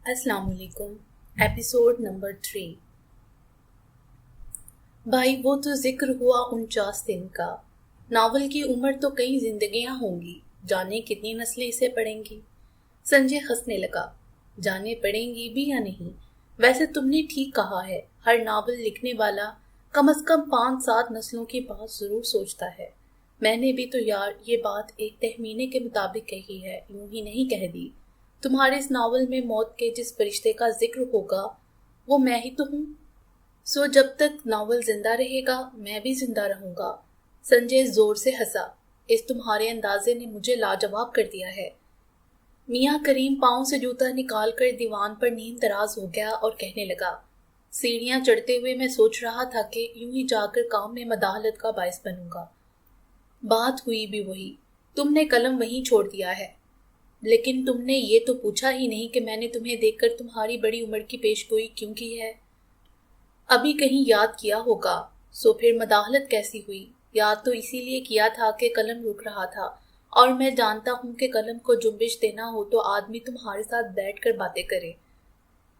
अस्सलाम वालेकुम। Episode number 3। भाई वो तो जिक्र हुआ 49 दिन का। नावल की उम्र तो कई जिंदगियां होंगी, जाने कितनी नस्लें इसे पढ़ेंगी। संजय हंसने लगा। जाने पढ़ेंगी भी या नहीं, वैसे तुमने ठीक कहा है, हर नावल लिखने वाला कम से कम 5-7 नस्लों की बात जरूर सोचता है। मैंने भी तो यार ये बात एक तहमीने के मुताबिक कही है, यूं ही नहीं कह दी। तुम्हारे इस नावल में मौत के जिस फरिश्ते का जिक्र होगा वो मैं ही तो हूँ। सो जब तक नावल जिंदा रहेगा मैं भी जिंदा रहूंगा। संजय जोर से हंसा। इस तुम्हारे अंदाजे ने मुझे लाजवाब कर दिया है। मियाँ करीम पाँव से जूता निकाल कर दीवान पर नीम दराज हो गया और कहने लगा, सीढ़ियां चढ़ते हुए मैं सोच रहा था कि यूं ही जाकर काम में मदाहलत का बायस बनूंगा। बात हुई भी वही, तुमने कलम वहीं छोड़ दिया है। लेकिन तुमने ये तो पूछा ही नहीं कि मैंने तुम्हें देखकर तुम्हारी बड़ी उम्र की पेशगोई क्यों की है। अभी कहीं याद किया होगा। सो फिर मदाहलत कैसी हुई? याद तो इसीलिए किया था कि कलम रुक रहा था, और मैं जानता हूँ कि कलम को जुम्बिश देना हो तो आदमी तुम्हारे साथ बैठकर बातें करे।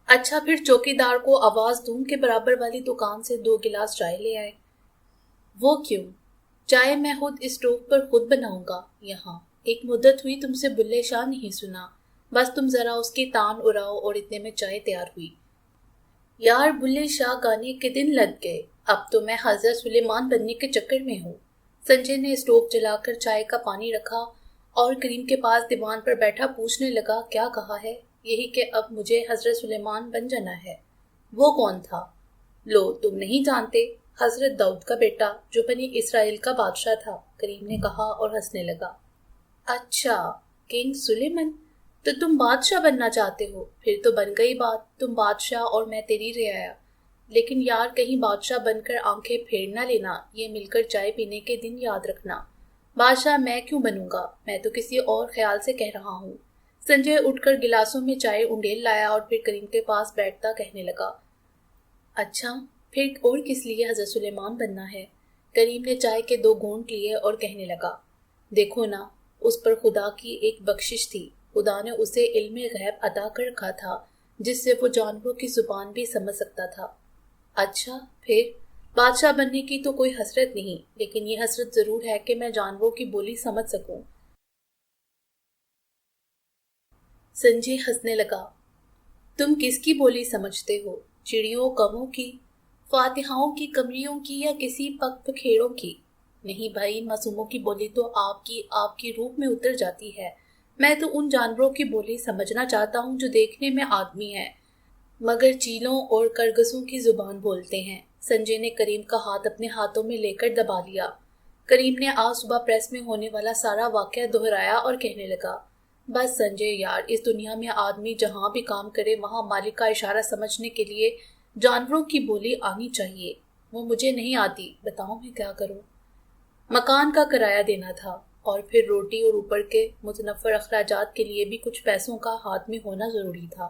अच्छा, फिर चौकीदार को आवाज दूं के बराबर वाली दुकान से 2 गिलास चाय ले आए। वो क्यों? चाय मैं खुद स्टोव पर खुद बनाऊंगा। यहाँ एक मुद्दत हुई तुमसे बुल्ले शाह नहीं सुना, बस तुम जरा उसकी तान उड़ाओ और इतने में चाय तैयार हुई। यार बुल्ले शाह गाने के दिन लग गए, अब तो मैं हजरत सुलेमान बनने के चक्कर में हूँ। संजय ने स्टोव जलाकर चाय का पानी रखा और करीम के पास दीवान पर बैठा पूछने लगा, क्या कहा है? यही कि अब मुझे हजरत सुलेमान बन जाना है। वो कौन था? लो तुम नहीं जानते, हजरत दाऊद का बेटा जो बनी इसराइल का बादशाह था, करीम ने कहा और हंसने लगा। अच्छा, किंग सुलेमान, तो तुम बादशाह बनना चाहते हो? फिर तो बन गई बात, तुम बादशाह और मैं तेरी रियाया। लेकिन यार कहीं बादशाह बनकर आंखें फेर ना लेना, ये मिलकर चाय पीने के दिन याद रखना। बादशाह मैं क्यों बनूंगा, मैं तो किसी और ख्याल से कह रहा हूँ। संजय उठकर गिलासों में चाय उंडेल लाया और फिर करीम के पास बैठता कहने लगा, अच्छा फिर और किस लिए हजरत सुलेमान बनना है? करीम ने चाय के 2 घूंट लिए और कहने लगा, देखो ना, उस पर खुदा की एक बख्शिश थी। खुदा ने उसे इल्म गैब अता कर रखा था, जिससे वो जानवरों की जुबान भी समझ सकता था। अच्छा फिर? बादशाह बनने की तो कोई हसरत नहीं, लेकिन ये हसरत जरूर है कि मैं जानवरों की बोली समझ सकूं। संजय हंसने लगा। तुम किसकी बोली समझते हो? चिड़ियों कमों की, फातिहाओं की, कमरियों की, या किसी पग पखेड़ों की? नहीं भाई, मासूमों की बोली तो आपकी रूह में उतर जाती है। मैं तो उन जानवरों की बोली समझना चाहता हूँ जो देखने में आदमी है मगर चीलों और करगसों की जुबान बोलते हैं। संजय ने करीम का हाथ अपने हाथों में लेकर दबा लिया। करीम ने आज सुबह प्रेस में होने वाला सारा वाकया दोहराया और कहने लगा, बस संजय यार, इस दुनिया में आदमी जहां भी काम करे वहां मालिक का इशारा समझने के लिए जानवरों की बोली आनी चाहिए। वो मुझे नहीं आती, बताओ मैं क्या करूं? मकान का किराया देना था, और फिर रोटी और ऊपर के मुतनफ़र अखराजात के लिए भी कुछ पैसों का हाथ में होना जरूरी था।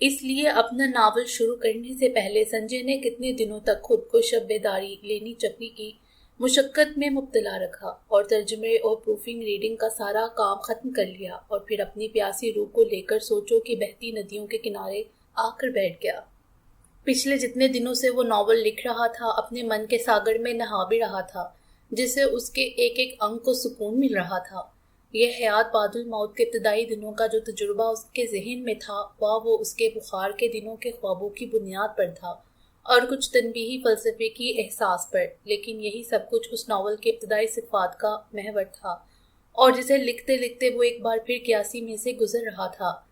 इसलिए अपना नावल शुरू करने से पहले संजय ने कितने दिनों तक खुद को शब्बेदारी लेनी चपनी की मुशक्कत में मुब्तला रखा और तर्जुमे और प्रूफिंग रीडिंग का सारा काम खत्म कर लिया, और फिर अपनी प्यासी रूह को लेकर सोचो कि बहती नदियों के किनारे आकर बैठ गया। पिछले जितने दिनों से वो नावल लिख रहा था, अपने मन के सागर में नहा भी रहा था, जिससे उसके एक एक अंग को सुकून मिल रहा था। यह हयात बादुल मौत के इब्तदाई दिनों का जो तजुर्बा उसके जहन में था, वह वो उसके बुखार के दिनों के ख्वाबों की बुनियाद पर था और कुछ तनबीही फलसफे की एहसास पर। लेकिन यही सब कुछ उस नावल के इब्तदाई सिफात का महवर था, और जिसे लिखते लिखते वो एक बार फिर क्यासी में से गुजर रहा था।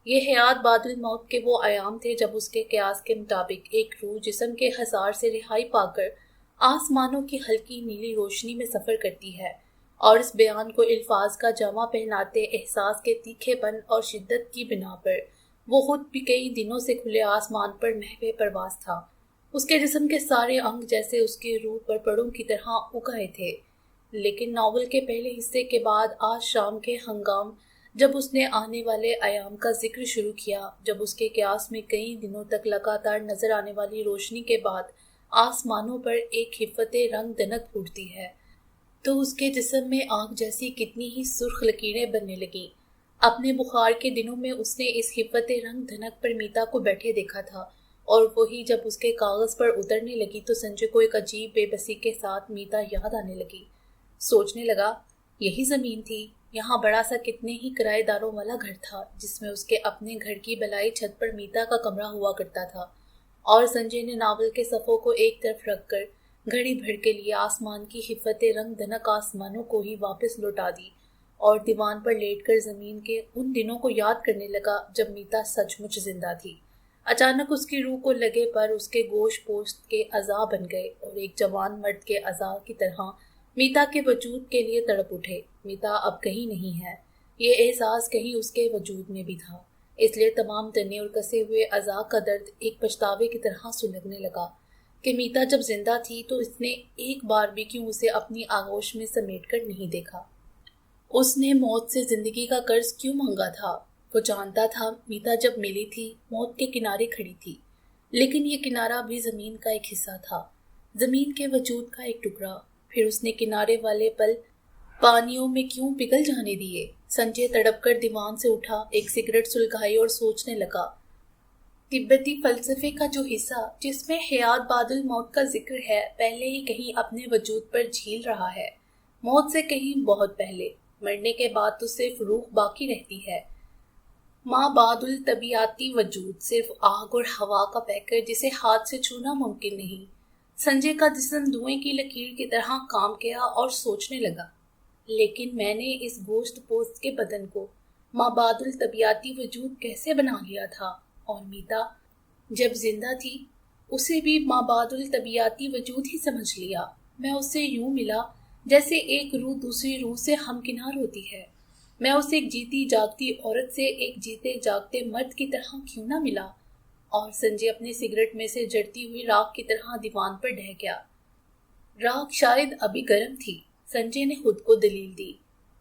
ये हयात बादुल मौत के वो आयाम थे जब उसके कयास के मुताबिक एक रूह जिस्म के हसार से रिहाई पाकर आसमानों की हल्की नीली रोशनी में सफर करती है, और इस बयान को अल्फाज का जामा पहनाते एहसास के तीखेपन और शिद्दत की बिना पर वो खुद भी कई दिनों से खुले आसमान पर महवे परवास था। उसके जिस्म के सारे अंग जैसे उसकी रूह पर पड़ों की तरह उगाए थे। लेकिन नावल के पहले हिस्से के बाद आज शाम के हंगाम जब उसने आने वाले आयाम का जिक्र शुरू किया, जब उसके क्यास में कई दिनों तक लगातार नजर आने वाली रोशनी के बाद आसमानों पर एक हिफ्फते रंग दनक फूटती है, तो उसके जिस्म में आग जैसी कितनी ही सुर्ख लकीरें बनने लगी। अपने बुखार के दिनों में उसने इस हिफ्फत रंग धनक पर मीता को बैठे देखा था, और वही जब उसके कागज पर उतरने लगी तो संजय को एक अजीब बेबसी के साथ मीता याद आने लगी। सोचने लगा, यही जमीन थी, यहाँ बड़ा सा कितने ही किराएदारों वाला घर था जिसमें उसके अपने घर की बलाई छत पर मीता का कमरा हुआ करता था। और संजय ने नावल के सफ़ों को एक तरफ रखकर घड़ी भर के लिए आसमान की हिफ्फत रंग धनक आसमानों को ही वापस लौटा दी और दीवान पर लेटकर जमीन के उन दिनों को याद करने लगा जब मीता सचमुच जिंदा थी। अचानक उसकी रूह को लगे पर उसके गोश पोस्ट के अज़ा बन गए और एक जवान मर्द के अज़ा की तरह मीता के वजूद के लिए तड़प उठे। मीता अब कहीं नहीं है, ये एहसास कहीं उसके वजूद में भी था, इसलिए तमाम तने और कसे हुए अज़ा का दर्द एक पछतावे की तरह सुलगने लगा कि मीता जब जिंदा थी तो इसने एक बार भी क्यों उसे अपनी आगोश में समेट कर नहीं देखा। उसने मौत से जिंदगी का कर्ज क्यों मांगा था। वो जानता था मीता जब मिली थी मौत के किनारे खड़ी थी, लेकिन ये किनारा भी जमीन का एक हिस्सा था, जमीन के वजूद का एक टुकड़ा। फिर उसने किनारे वाले पल पानियों में क्यों पिघल जाने दिए। संजय तड़प कर दीवान से उठा, एक सिगरेट सुलगाई और सोचने लगा। तिब्बती फलसफे का जो हिस्सा जिसमें हयात बादल मौत का जिक्र है पहले ही कहीं अपने वजूद पर झील रहा है, मौत से कहीं बहुत पहले। मरने के बाद तो सिर्फ रूह बाकी रहती है, माँ बादुल तबियाती वजूद, सिर्फ आग और हवा का पैकर जिसे हाथ से छूना मुमकिन नहीं। संजय का जिस्म धुएं की लकीर की तरह काम किया और सोचने लगा, लेकिन मैंने इस गोश्त पोस्ट के बदन को माँ बादुल तबियाती वजूद कैसे बना लिया था, और मीता जब जिंदा थी उसे भी माँ बादुल तबियाती वजूद ही समझ लिया। मैं उससे यूं मिला जैसे एक रूह दूसरी रूह से हमकिनार होती है। मैं उसे एक जीती जागती औरत से एक जीते जागते मर्द की तरह क्यों ना मिला। और संजय अपने सिगरेट में से जड़ती हुई राख की तरह दीवान पर ढह गया। राख शायद अभी गर्म थी। संजय ने खुद को दलील दी,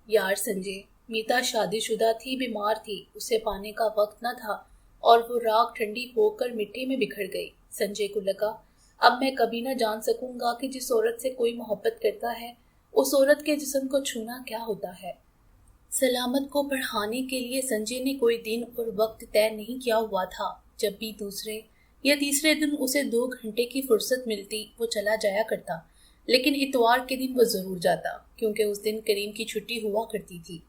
यार संजय, मीता शादीशुदा थी, बीमार थी, उसे पाने का वक्त न था और वो राख ठंडी होकर मिट्टी में बिखर गई। संजय को लगा, अब मैं कभी न जान सकूंगा कि जिस औरत से कोई मोहब्बत करता है उस औरत के जिस्म को छूना क्या होता है। सलामत को बढ़ाने के लिए संजय ने कोई दिन और वक्त तय नहीं किया हुआ था। जब भी दूसरे या तीसरे दिन उसे 2 घंटे की फुर्सत मिलती वो चला जाया करता, लेकिन इतवार के दिन वो जरूर जाता क्योंकि उस दिन करीम की छुट्टी हुआ करती थी।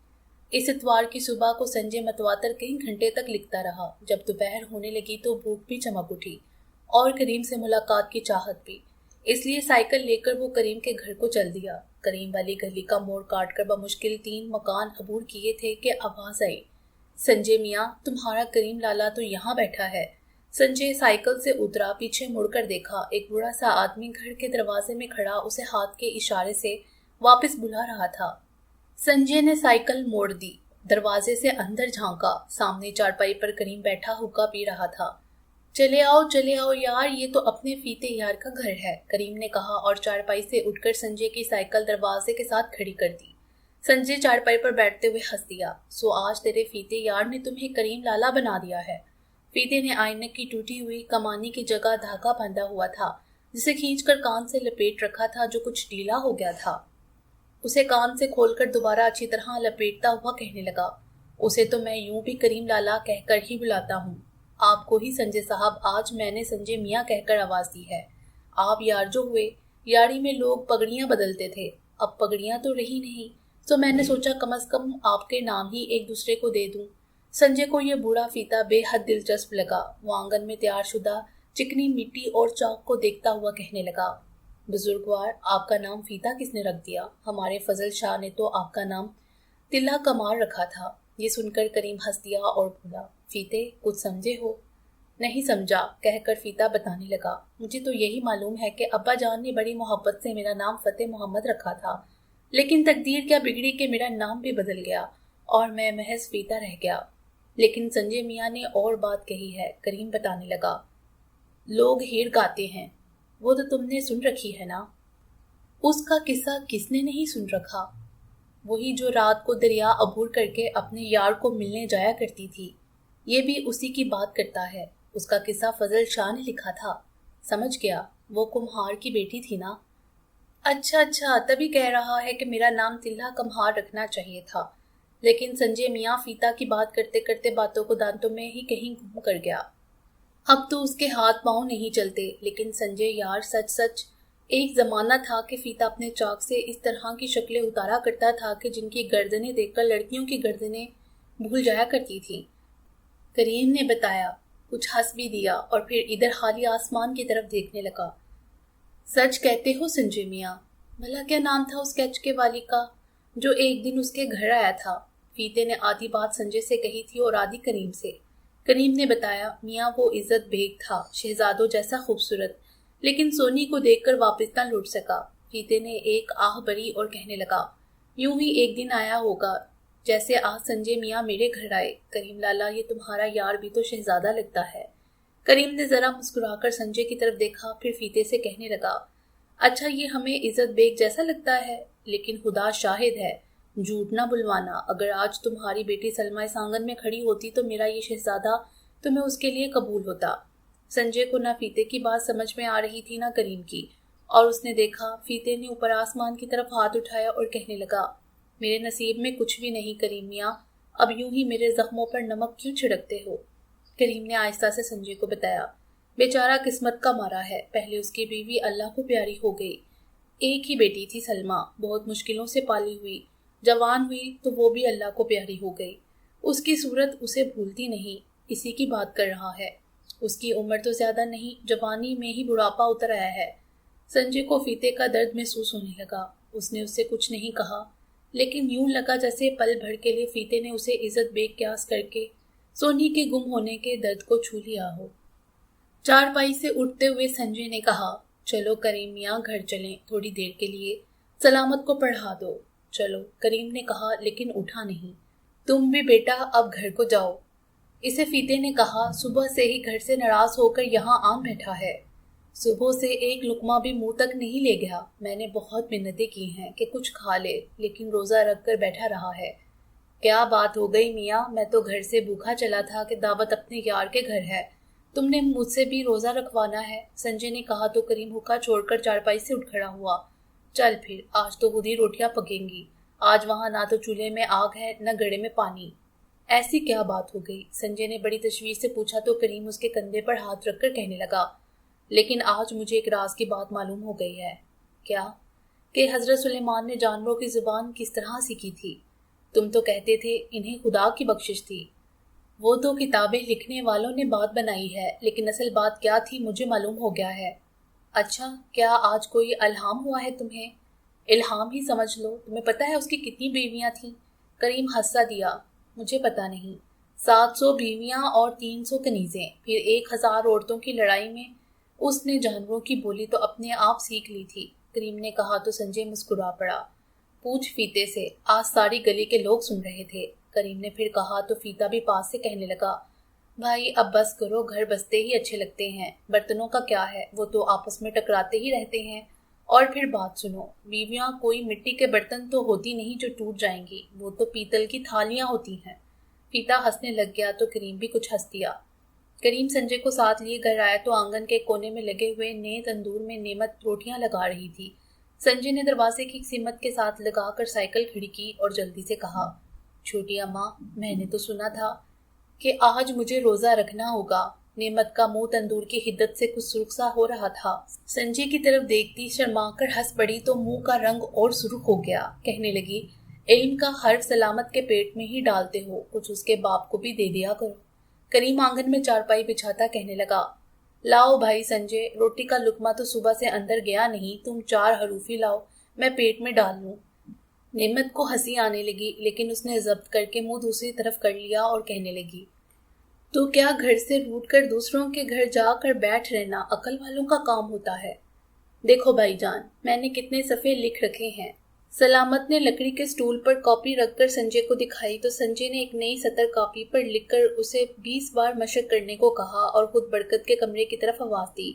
इस इतवार की सुबह को संजय मतवातर कई घंटे तक लिखता रहा। जब दोपहर होने लगी तो भूख भी चमक उठी और करीम से मुलाकात की चाहत भी, इसलिए साइकिल लेकर वो करीम के घर को चल दिया। करीम वाली गली का मोड़ काटकर बमुश्किल 3 मकान अबूर किए थे कि आवाज आई, संजय मियाँ, तुम्हारा करीम लाला तो यहाँ बैठा है। संजय साइकिल से उतरा, पीछे मुड़कर देखा, एक बूढ़ा सा आदमी घर के दरवाजे में खड़ा उसे हाथ के इशारे से वापस बुला रहा था। संजय ने साइकिल मोड़ दी, दरवाजे से अंदर झांका। सामने चारपाई पर करीम बैठा हुक्का पी रहा था। चले आओ यार, ये तो अपने फीते यार का घर है, करीम ने कहा और चारपाई से उठकर संजय की साइकिल दरवाजे के साथ खड़ी कर दी। संजय चारपाई पर बैठते हुए हंस दिया। सो आज तेरे फीते यार ने तुम्हें करीम लाला बना दिया है। फीते ने आईने की टूटी हुई कमानी की जगह धागा बांधा हुआ था, जिसे खींचकर कान से लपेट रखा था, जो कुछ ढीला हो गया था। उसे कान से खोलकर दोबारा अच्छी तरह लपेटता हुआ कहने लगा, उसे तो मैं यूं भी करीम लाला कहकर ही बुलाता हूँ। आपको ही संजय साहब, आज मैंने संजय मियाँ कहकर आवाज दी है। आप यार जो हुए, यारी में लोग पगड़ियां बदलते थे, अब पगड़ियां तो रही नहीं, तो मैंने सोचा कम से कम आपके नाम ही एक दूसरे को दे दूं। संजय को यह बूढ़ा फीता बेहद दिलचस्प लगा। वो आंगन में तैयार शुदा चिकनी मिट्टी और चाक को देखता हुआ कहने लगा, बुजुर्गवार, आपका नाम फीता किसने रख दिया? हमारे फजल शाह ने तो आपका नाम तिल्ला कमार रखा था। ये सुनकर करीम हंस दिया और बोला, फीते कुछ समझे हो? नहीं समझा, कहकर फीता बताने लगा, मुझे तो यही मालूम है कि अब्बा जान ने बड़ी मोहब्बत से मेरा नाम फतेह मोहम्मद रखा था, लेकिन तकदीर क्या बिगड़ी कि मेरा नाम भी बदल गया और मैं महज फीता रह गया। लेकिन संजय मियाँ ने और बात कही है, करीम बताने लगा, लोग हीर गाते हैं, वो तो तुमने सुन रखी है ना? उसका किस्सा किसने नहीं सुन रखा? वही जो रात को दरिया अबूर करके अपने यार को मिलने जाया करती थी। ये भी उसी की बात करता है। उसका किस्सा फजल शाह ने लिखा था। समझ गया, वो कुम्हार की बेटी थी ना? अच्छा, तभी कह रहा है कि मेरा नाम तिल्ला कम्हार रखना चाहिए था। लेकिन संजय मियाँ फीता की बात करते करते बातों को दांतों में ही कहीं गुम कर गया। अब तो उसके हाथ पांव नहीं चलते। लेकिन संजय यार, सच सच एक जमाना था कि फीता अपने चाक से इस तरह की शक्लें उतारा करता था कि जिनकी गर्दनें देखकर लड़कियों की गर्दनें भूल जाया करती थी। करीम ने बताया, कुछ हंस भी दिया और फिर इधर खाली आसमान की तरफ देखने लगा। सच कहते हो संजय मियाँ? भला क्या नाम था उस कैचके वाली का जो एक दिन उसके घर आया था? फीते ने आधी बात संजय से कही थी और आधी करीम से। करीम ने बताया, मियाँ वो इज्जत बेग था, शहजादों जैसा खूबसूरत, लेकिन सोनी को देखकर वापस न लौट सका। फीते ने एक आह भरी और कहने लगा, यूं ही एक दिन आया होगा जैसे आज संजय मियाँ मेरे घर आए। करीम लाला, ये तुम्हारा यार भी तो शहजादा लगता है। करीम ने जरा मुस्कुराकर संजय की तरफ देखा, फिर फीते से कहने लगा, अच्छा ये हमें इज्जत बेग जैसा लगता है, लेकिन खुदा शाहिद है, झूठ ना बुलवाना, अगर आज तुम्हारी बेटी सलमा इस आंगन में खड़ी होती तो मेरा ये शहजादा तुम्हें उसके लिए कबूल होता। संजय को ना फीते की बात समझ में आ रही थी ना करीम की, और उसने देखा फीते ने ऊपर आसमान की तरफ हाथ उठाया और कहने लगा, मेरे नसीब में कुछ भी नहीं करीम मियाँ, अब यूं ही मेरे जख्मों पर नमक क्यों छिड़कते हो? करीम ने आहिस्ता से संजय को बताया, बेचारा किस्मत का मारा है, पहले उसकी बीवी अल्लाह को प्यारी हो गई। एक ही बेटी थी सलमा, बहुत मुश्किलों से पाली हुई, जवान हुई तो वो भी अल्लाह को प्यारी हो गई। उसकी सूरत उसे भूलती नहीं, इसी की बात कर रहा है। उसकी उम्र तो ज्यादा नहीं, जवानी में ही बुढ़ापा उतर आया है। संजय को फीते का दर्द महसूस होने लगा। उसने उससे कुछ नहीं कहा, लेकिन यूं लगा जैसे पल भर के लिए फीते ने उसे इज्जत बेक्यास करके सोनी के गुम होने के दर्द को छू लिया हो। चारपाई से उठते हुए संजय ने कहा, चलो करीम मियाँ घर चलें, थोड़ी देर के लिए सलामत को पढ़ा दो। चलो, करीम ने कहा, लेकिन उठा नहीं। तुम भी बेटा अब घर को जाओ। इसे फीते ने कहा, सुबह से ही घर से नाराज होकर यहाँ आन बैठा है, सुबह से एक लुकमा भी मुंह तक नहीं ले गया। मैंने बहुत मिन्नतें की हैं कि कुछ खा ले, लेकिन रोजा रख कर बैठा रहा है। क्या बात हो गई मियाँ, मैं तो घर से भूखा चला था कि दावत अपने यार के घर है, तुमने मुझसे भी रोजा रखवाना है? संजय ने कहा तो करीम हुक्का छोड़कर चारपाई से उठ खड़ा हुआ। चल फिर, आज तो खुद ही रोटियां पकेंगी, आज वहां ना तो चूल्हे में आग है न घड़े में पानी। ऐसी क्या बात हो गई? संजय ने बड़ी तशवीश से पूछा तो करीम उसके कंधे पर हाथ रखकर कहने लगा, लेकिन आज मुझे एक राज की बात मालूम हो गई है। क्या? कि हजरत सुलेमान ने जानवरों की जुबान किस तरह सीखी थी। तुम तो कहते थे इन्हें खुदा की बख्शिश थी। वो तो किताबें लिखने वालों ने बात बनाई है, लेकिन असल बात क्या थी मुझे मालूम हो गया है। अच्छा, क्या आज कोई इल्हाम हुआ है तुम्हें? इल्हाम ही समझ लो। तुम्हें पता है उसकी कितनी बीवियां थीं? करीम हंसा दिया, मुझे पता नहीं। 700 बीवियां और 300 कनीजें, फिर 1000 औरतों की लड़ाई में उसने जानवरों की बोली तो अपने आप सीख ली थी। करीम ने कहा तो संजय मुस्कुरा पड़ा। पूछ फीते से, आज सारी गली के लोग सुन रहे थे। करीम ने फिर कहा तो फीता भी पास से कहने लगा, भाई अब बस करो, घर बसते ही अच्छे लगते हैं, बर्तनों का क्या है, वो तो आपस में टकराते ही रहते हैं। और फिर बात सुनो, बीवियां कोई मिट्टी के बर्तन तो होती नहीं जो टूट जाएंगी, वो तो पीतल की थालियां होती हैं। फीता हंसने लग गया तो करीम भी कुछ हंस दिया। करीम संजय को साथ लिए घर आया तो आंगन के कोने में लगे हुए नए तंदूर में नेमत रोटियां लगा रही थी। संजय ने दरवाजे की सिमत के साथ लगाकर साइकिल खड़ी की और जल्दी से कहा, छोटी अम्मा, मैंने तो सुना था कि आज मुझे रोजा रखना होगा। नेमत का मुंह तंदूर की हिद्दत से कुछ सुर्ख सा हो रहा था। संजय की तरफ देखती शर्माकर हंस पड़ी तो मुंह का रंग और सुर्ख हो गया। कहने लगी, इल्म का हर्फ सलामत के पेट में ही डालते हो, कुछ उसके बाप को भी दे दिया करो। करीम आंगन में चारपाई बिछाता कहने लगा, लाओ भाई संजय, रोटी का लुकमा तो सुबह से अंदर गया नहीं, तुम 4 हरूफी लाओ, मैं पेट में डाल लूं। नेमत को हंसी आने लगी, लेकिन उसने जब्त करके मुंह दूसरी तरफ कर लिया और कहने लगी, तो क्या घर से रूठ कर दूसरों के घर जाकर बैठ रहना अकल वालों का काम होता है? देखो भाईजान, मैंने कितने सफ़े लिख रखे हैं। सलामत ने लकड़ी के स्टूल पर कॉपी रखकर संजय को दिखाई तो संजय ने एक नई सतर कॉपी पर लिखकर उसे 20 बार मशक करने को कहा और खुद बरकत के कमरे की तरफ आवाज दी।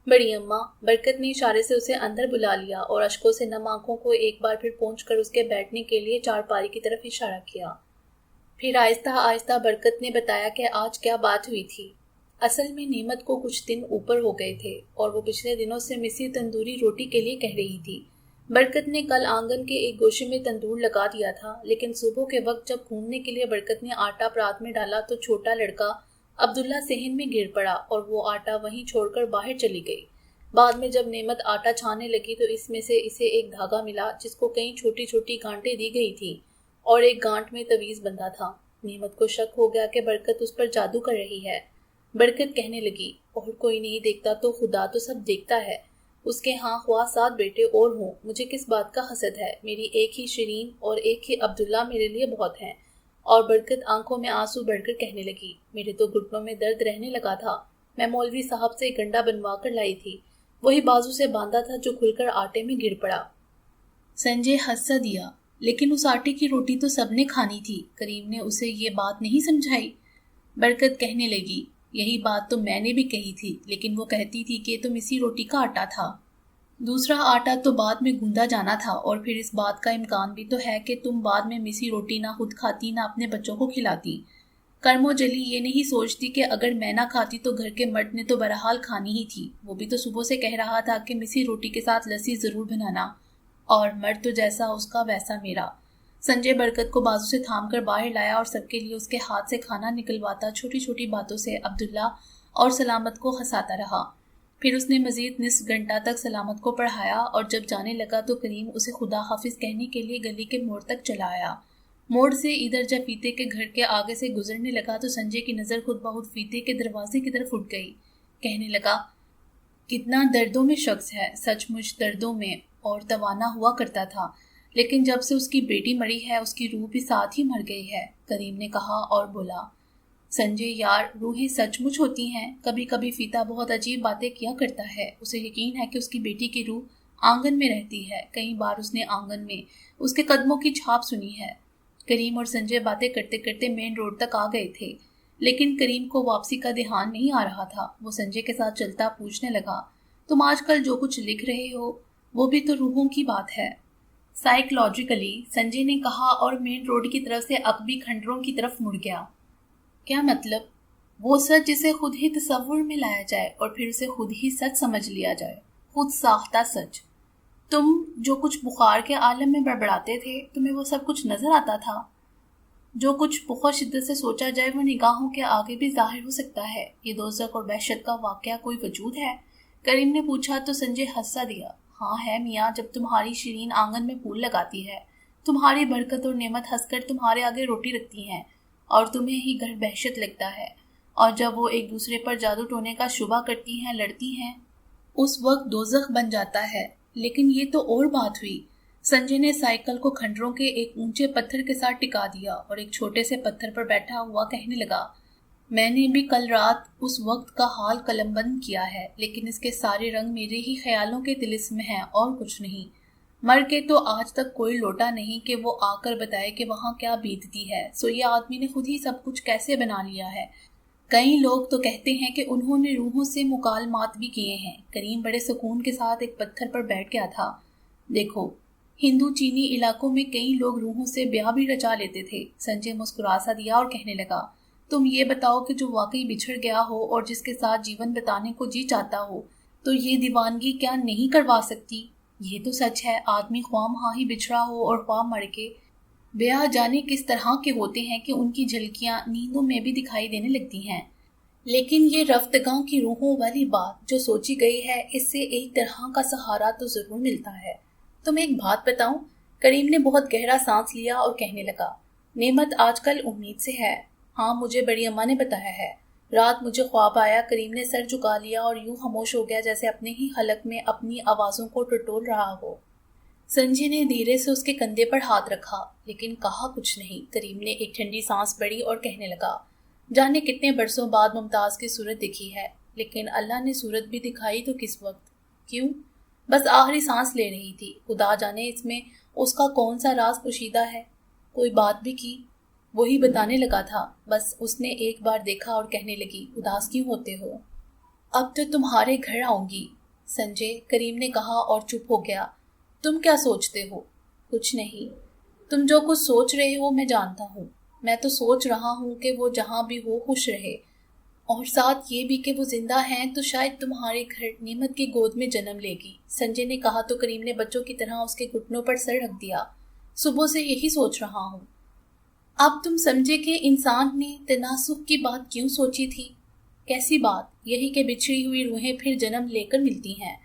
बड़ी अम्मा। बरकत ने इशारे से उसे अंदर बुला लिया और अश्कों से नम आंखों को एक बार फिर पोंछकर उसके बैठने के लिए चारपाई की तरफ इशारा किया। फिर आहिस्ता आहिस्ता बरकत ने बताया कि आज क्या बात हुई थी। असल में नेमत को कुछ दिन ऊपर हो गए थे और वो पिछले दिनों से मिसी तंदूरी रोटी के लिए कह रही थी। बरकत ने कल आंगन के एक गोशे में तंदूर लगा दिया था, लेकिन सुबह के वक्त जब घूमने के लिए बरकत ने आटा परात में डाला तो छोटा लड़का अब्दुल्ला सहन में गिर पड़ा और वो आटा वहीं छोड़कर बाहर चली गई। बाद में जब नेमत आटा छानने लगी तो इसमें से इसे एक धागा मिला जिसको कई छोटी छोटी गांठें दी गई थी और एक गांठ में तवीज बंधा था। नेमत को शक हो गया कि बरकत उस पर जादू कर रही है। बरकत कहने लगी, और कोई नहीं देखता तो खुदा तो सब देखता है। उसके हाँ ख्वाह 7 बेटे और हों, मुझे किस बात का हसद है। मेरी एक ही शिरीन और एक ही अब्दुल्ला मेरे लिए बहुत हैं। और बरकत आंखों में आंसू भरकर कहने लगी, मेरे तो घुटनों में दर्द रहने लगा था। मैं मौलवी साहब से गंडा बनवा कर लाई थी, वही बाजू से बांधा था जो खुलकर आटे में गिर पड़ा। संजय हंस सा दिया, लेकिन उस आटे की रोटी तो सबने खानी थी। करीम ने उसे ये बात नहीं समझाई। बरकत कहने लगी, यही बात तो मैंने भी कही थी, लेकिन वो कहती थी कि तुम इसी रोटी का आटा था, दूसरा आटा तो बाद में गूंदा जाना था। और फिर इस बात का इम्कान भी तो है कि तुम बाद में मिसी रोटी ना खुद खाती ना अपने बच्चों को खिलाती। कर्मो जली ये नहीं सोचती कि अगर मैं ना खाती तो घर के मर्द ने तो बहरहाल खानी ही थी। वो भी तो सुबह से कह रहा था कि मिसी रोटी के साथ लस्सी जरूर बनाना, और मर्द तो जैसा उसका वैसा मेरा। संजय बरकत को बाजू से थाम कर बाहर लाया और सबके लिए उसके हाथ से खाना निकलवाता छोटी छोटी बातों से अब्दुल्ला और सलामत को हंसाता रहा। फिर उसने मजीद निस्फ घंटा तक सलामत को पढ़ाया और जब जाने लगा तो करीम उसे खुदा हाफिज कहने के लिए गली के मोड़ तक चला आया। मोड़ से इधर जब फीते के घर के आगे से गुजरने लगा तो संजय की नज़र खुद बहुत फीते के दरवाजे की तरफ उठ गई। कहने लगा, कितना दर्दों में शख्स है, सचमुच दर्दों में, और तवाना हुआ करता था, लेकिन जब से उसकी बेटी मरी है उसकी रूह भी साथ ही मर गई है। करीम ने कहा और बोला, संजय यार, रूहें सचमुच होती हैं। कभी कभी फीता बहुत अजीब बातें किया करता है। उसे यकीन है कि उसकी बेटी की रूह आंगन में रहती है। कई बार उसने आंगन में उसके कदमों की छाप सुनी है। करीम और संजय बातें करते करते मेन रोड तक आ गए थे, लेकिन करीम को वापसी का ध्यान नहीं आ रहा था। वो संजय के साथ चलता पूछने लगा, तुम आजकल जो कुछ लिख रहे हो वो भी तो रूहों की बात है। साइकोलॉजिकली, संजय ने कहा और मेन रोड की तरफ से अकबी खंडरों की तरफ मुड़ गया। क्या मतलब? वो सच जिसे खुद ही तसव्वुर में लाया जाए और फिर उसे खुद ही सच समझ लिया जाए, खुद साख्ता सच। तुम जो कुछ बुखार के आलम में बड़बड़ाते थे, तुम्हें वो सब कुछ नजर आता था? जो कुछ बहुत शिद्दत से सोचा जाए वो निगाहों के आगे भी जाहिर हो सकता है। ये दोज़ख और वहशत का वाकया कोई वजूद है? करीम ने पूछा तो संजय हंसा दिया। हाँ है मियाँ, जब तुम्हारी शिरीन आंगन में फूल लगाती है, तुम्हारी बरकत और नेमत हंसकर तुम्हारे आगे रोटी रखती हैं और तुम्हें ही घर बहशत लगता है, और जब वो एक दूसरे पर जादू टोने का शुबा करती हैं, लड़ती हैं, उस वक्त दोज़ख बन जाता है। लेकिन ये तो और बात हुई। संजय ने साइकिल को खंडरों के एक ऊंचे पत्थर के साथ टिका दिया और एक छोटे से पत्थर पर बैठा हुआ कहने लगा, मैंने भी कल रात उस वक्त का हाल कलमबंद किया है, लेकिन इसके सारे रंग मेरे ही ख्यालों के तिलिस्म हैं और कुछ नहीं। मर के तो आज तक कोई लौटा नहीं कि वो आकर बताए कि वहाँ क्या बीतती है। सो ये आदमी ने खुद ही सब कुछ कैसे बना लिया है। कई लोग तो कहते हैं कि उन्होंने रूहों से मुकालमात भी किए हैं। करीम बड़े सुकून के साथ एक पत्थर पर बैठ गया था। देखो, हिंदू चीनी इलाकों में कई लोग रूहों से ब्याह भी रचा लेते थे। संजय मुस्कुरा सा दिया और कहने लगा, तुम ये बताओ कि जो वाकई बिछड़ गया हो और जिसके साथ जीवन बिताने को जी चाहता हो, तो ये दीवानगी क्या नहीं करवा सकती? ये तो सच है, आदमी ख्वाम ही बिछड़ा हो और ख्वाम मर के ब्याह जाने किस तरह के होते हैं कि उनकी झलकियां नींदों में भी दिखाई देने लगती हैं। लेकिन ये रफ्तगां की रूहों वाली बात जो सोची गई है, इससे एक तरह का सहारा तो जरूर मिलता है। तुम एक बात बताऊं? करीम ने बहुत गहरा सांस लिया और कहने लगा, नेमत आजकल उम्मीद से है। हाँ, मुझे बड़ी अम्मा ने बताया है। रात मुझे ख्वाब आया। करीम ने सर झुका लिया और यूं खामोश हो गया जैसे अपने ही हलक में अपनी आवाज़ों को टटोल रहा हो। संजय ने धीरे से उसके कंधे पर हाथ रखा, लेकिन कहा कुछ नहीं। करीम ने एक ठंडी सांस भरी और कहने लगा, जाने कितने बरसों बाद मुमताज़ की सूरत दिखी है, लेकिन अल्लाह ने सूरत भी दिखाई तो किस वक्त, क्यों? बस आखिरी सांस ले रही थी। खुदा जाने इसमें उसका कौन सा राज पोशीदा है। कोई बात भी की, वही बताने लगा था। बस उसने एक बार देखा और कहने लगी, उदास क्यों होते हो? अब तो तुम्हारे घर आऊंगी संजय, करीम ने कहा और चुप हो गया। तुम क्या सोचते हो? कुछ नहीं। तुम जो कुछ सोच रहे हो मैं जानता हूँ। मैं तो सोच रहा हूँ कि वो जहाँ भी हो खुश रहे। اور ساتھ یہ بھی کہ وہ زندہ ہیں تو شاید تمہارے گھر نعمت کی گود میں جنم لے گی۔ سنجے نے کہا تو کریم نے بچوں کی طرح اس کے گھٹنوں پر سر رکھ دیا۔ صبح سے یہی سوچ رہا ہوں۔ اب تم سمجھے کہ انسان نے تناسخ کی بات کیوں سوچی تھی؟ کیسی بات؟ یہی کہ بچھڑی ہوئی روحیں پھر جنم لے کر ملتی ہیں۔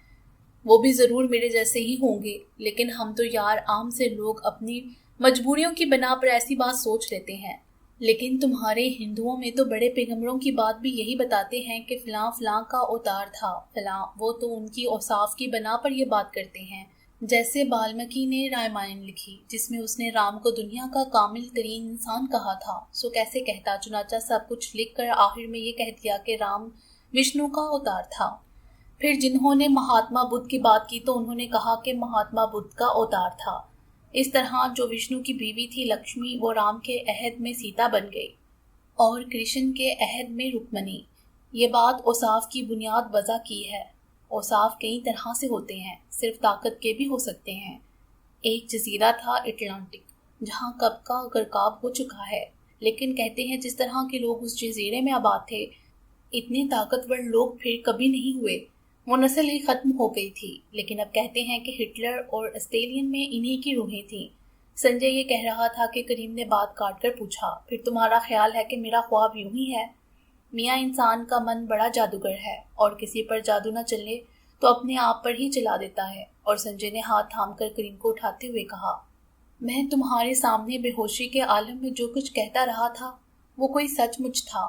وہ بھی ضرور میرے جیسے ہی ہوں گے، لیکن ہم تو یار عام سے لوگ اپنی مجبوریوں کی بنا پر ایسی بات سوچ لیتے ہیں۔ لیکن تمہارے ہندوؤں میں تو بڑے پیغمبروں کی بات بھی یہی بتاتے ہیں کہ فلاں فلاں کا اوتار تھا، فلاں، وہ تو ان کی اوصاف کی بنا پر یہ بات کرتے ہیں۔ جیسے بالمکی نے رامائن لکھی جس میں اس نے رام کو دنیا کا کامل ترین انسان کہا تھا، سو کیسے کہتا؟ چنانچہ سب کچھ لکھ کر آخر میں یہ کہہ دیا کہ رام وشنو کا اوتار تھا۔ پھر جنہوں نے مہاتما بدھ کی بات کی تو انہوں نے کہا کہ مہاتما بدھ کا اوتار تھا۔ اس طرح جو وشنو کی بیوی تھی لکشمی، وہ رام کے عہد میں سیتا بن گئی اور کرشن کے عہد میں رکمنی۔ یہ بات اوصاف کی بنیاد وضع کی ہے۔ اوصاف کئی طرح سے ہوتے ہیں، صرف طاقت کے بھی ہو سکتے ہیں۔ ایک جزیرہ تھا اٹلانٹک، جہاں کب کا غرقاب ہو چکا ہے، لیکن کہتے ہیں جس طرح کے لوگ اس جزیرے میں آباد تھے، اتنے طاقتور لوگ پھر کبھی نہیں ہوئے۔ وہ نسل ہی ختم ہو گئی تھی، لیکن اب کہتے ہیں کہ ہٹلر اور اسٹیلین میں انہی کی روحیں تھیں۔ سنجے یہ کہہ رہا تھا کہ کریم نے بات کاٹ کر پوچھا، پھر تمہارا خیال ہے کہ میرا خواب یوں ہی ہے؟ میاں انسان کا من بڑا جادوگر ہے، اور کسی پر جادو نہ چلے تو اپنے آپ پر ہی چلا دیتا ہے۔ اور سنجے نے ہاتھ تھام کر کریم کو اٹھاتے ہوئے کہا، میں تمہارے سامنے بے ہوشی کے عالم میں جو کچھ کہتا رہا تھا وہ کوئی سچ مچ تھا۔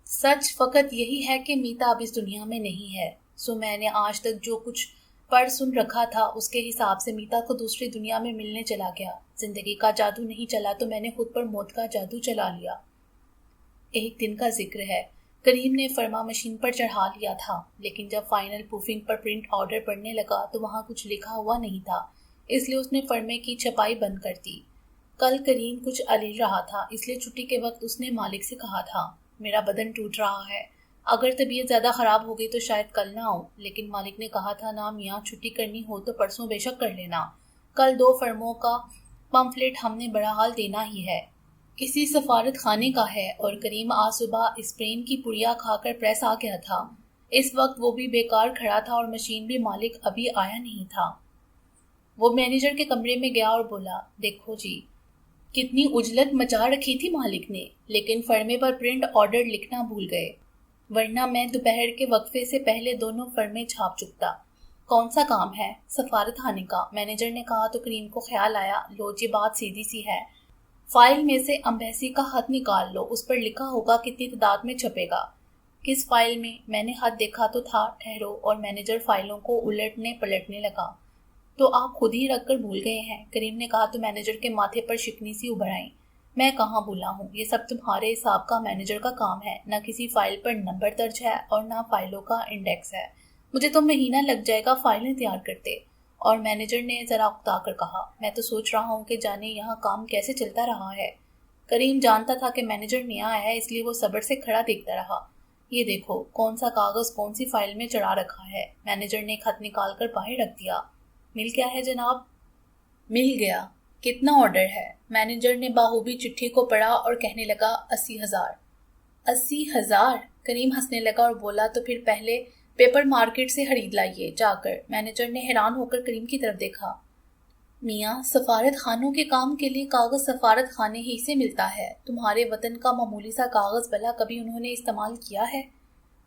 سچ فقط یہی ہے کہ میتا اب اس دنیا میں نہیں ہے، سو میں نے آج تک جو کچھ پڑھ سن رکھا تھا اس کے حساب سے میتا کو دوسری دنیا میں ملنے چلا گیا۔ زندگی کا جادو نہیں چلا تو میں نے خود پر موت کا جادو چلا لیا۔ ایک دن کا ذکر ہے، کریم نے فرما مشین پر چڑھا لیا تھا، لیکن جب فائنل پروفنگ پر پرنٹ آرڈر پڑھنے لگا تو وہاں کچھ لکھا ہوا نہیں تھا، اس لیے اس نے فرمے کی چھپائی بند کر دی۔ کل کریم کچھ الجھ رہا تھا، اس لیے چھٹی کے وقت اس نے مالک سے کہا تھا، میرا بدن ٹوٹ رہا ہے، اگر طبیعت زیادہ خراب ہو گئی تو شاید کل نہ آؤں۔ لیکن مالک نے کہا تھا، نہ میاں، چھٹی کرنی ہو تو پرسوں بے شک کر لینا، کل 2 فرموں کا پمفلٹ ہم نے بہرحال دینا ہی ہے، کسی سفارت خانے کا ہے، اور کریم آج صبح اسپرین کی پڑیا کھا کر پریس آ گیا تھا۔ اس وقت وہ بھی بیکار کھڑا تھا اور مشین بھی مالک ابھی آیا نہیں تھا۔ وہ مینیجر کے کمرے میں گیا اور بولا، دیکھو جی، کتنی اجلت مچا رکھی تھی مالک نے، لیکن فرمے پر پرنٹ آرڈر لکھنا بھول گئے، ورنہ میں دوپہر کے وقفے سے پہلے دونوں فرمیں چھاپ چکتا۔ کون سا کام ہے؟ سفارت خانے کا، مینیجر نے کہا تو کریم کو خیال آیا، لو جی بات سیدھی سی ہے، فائل میں سے امبیسی کا خط نکال لو، اس پر لکھا ہوگا کتنی تعداد میں چھپے گا۔ کس فائل میں؟ میں نے خط دیکھا تو تھا، ٹھہرو، اور مینیجر فائلوں کو الٹنے پلٹنے لگا۔ تو آپ خود ہی رکھ کر بھول گئے ہیں، کریم نے کہا تو مینیجر کے ماتھے پر شکنی سی ابھر آئی۔ میں کہاں بھولا ہوں، یہ سب تمہارے حساب کا مینیجر کا کام ہے، نہ کسی فائل پر نمبر درج ہے اور نہ فائلوں کا انڈیکس ہے، مجھے تو مہینہ لگ جائے گا فائلیں تیار کرتے۔ اور مینیجر نے ذرا اکتا کر کہا، میں تو سوچ رہا ہوں کہ جانے یہاں کام کیسے چلتا رہا ہے۔ کریم جانتا تھا کہ مینیجر نیا آیا ہے، اس لیے وہ صبر سے کھڑا دیکھتا رہا۔ یہ دیکھو، کون سا کاغذ کون سی فائل میں چڑھا رکھا ہے۔ مینیجر نے خط نکال کر باہر رکھ دیا۔ مل گیا ہے جناب؟ مل گیا۔ کتنا آرڈر ہے؟ مینیجر نے باہوبی چٹھی کو پڑھا اور کہنے لگا، 80,000۔ 80,000؟ کریم ہنسنے لگا اور بولا، تو پھر پہلے پیپر مارکیٹ سے خرید لائیے جا کر۔ مینیجر نے حیران ہو کر کریم کی طرف دیکھا۔ میاں، سفارت خانوں کے کام کے لیے کاغذ سفارت خانے ہی سے ملتا ہے، تمہارے وطن کا معمولی سا کاغذ بھلا کبھی انہوں نے استعمال کیا ہے؟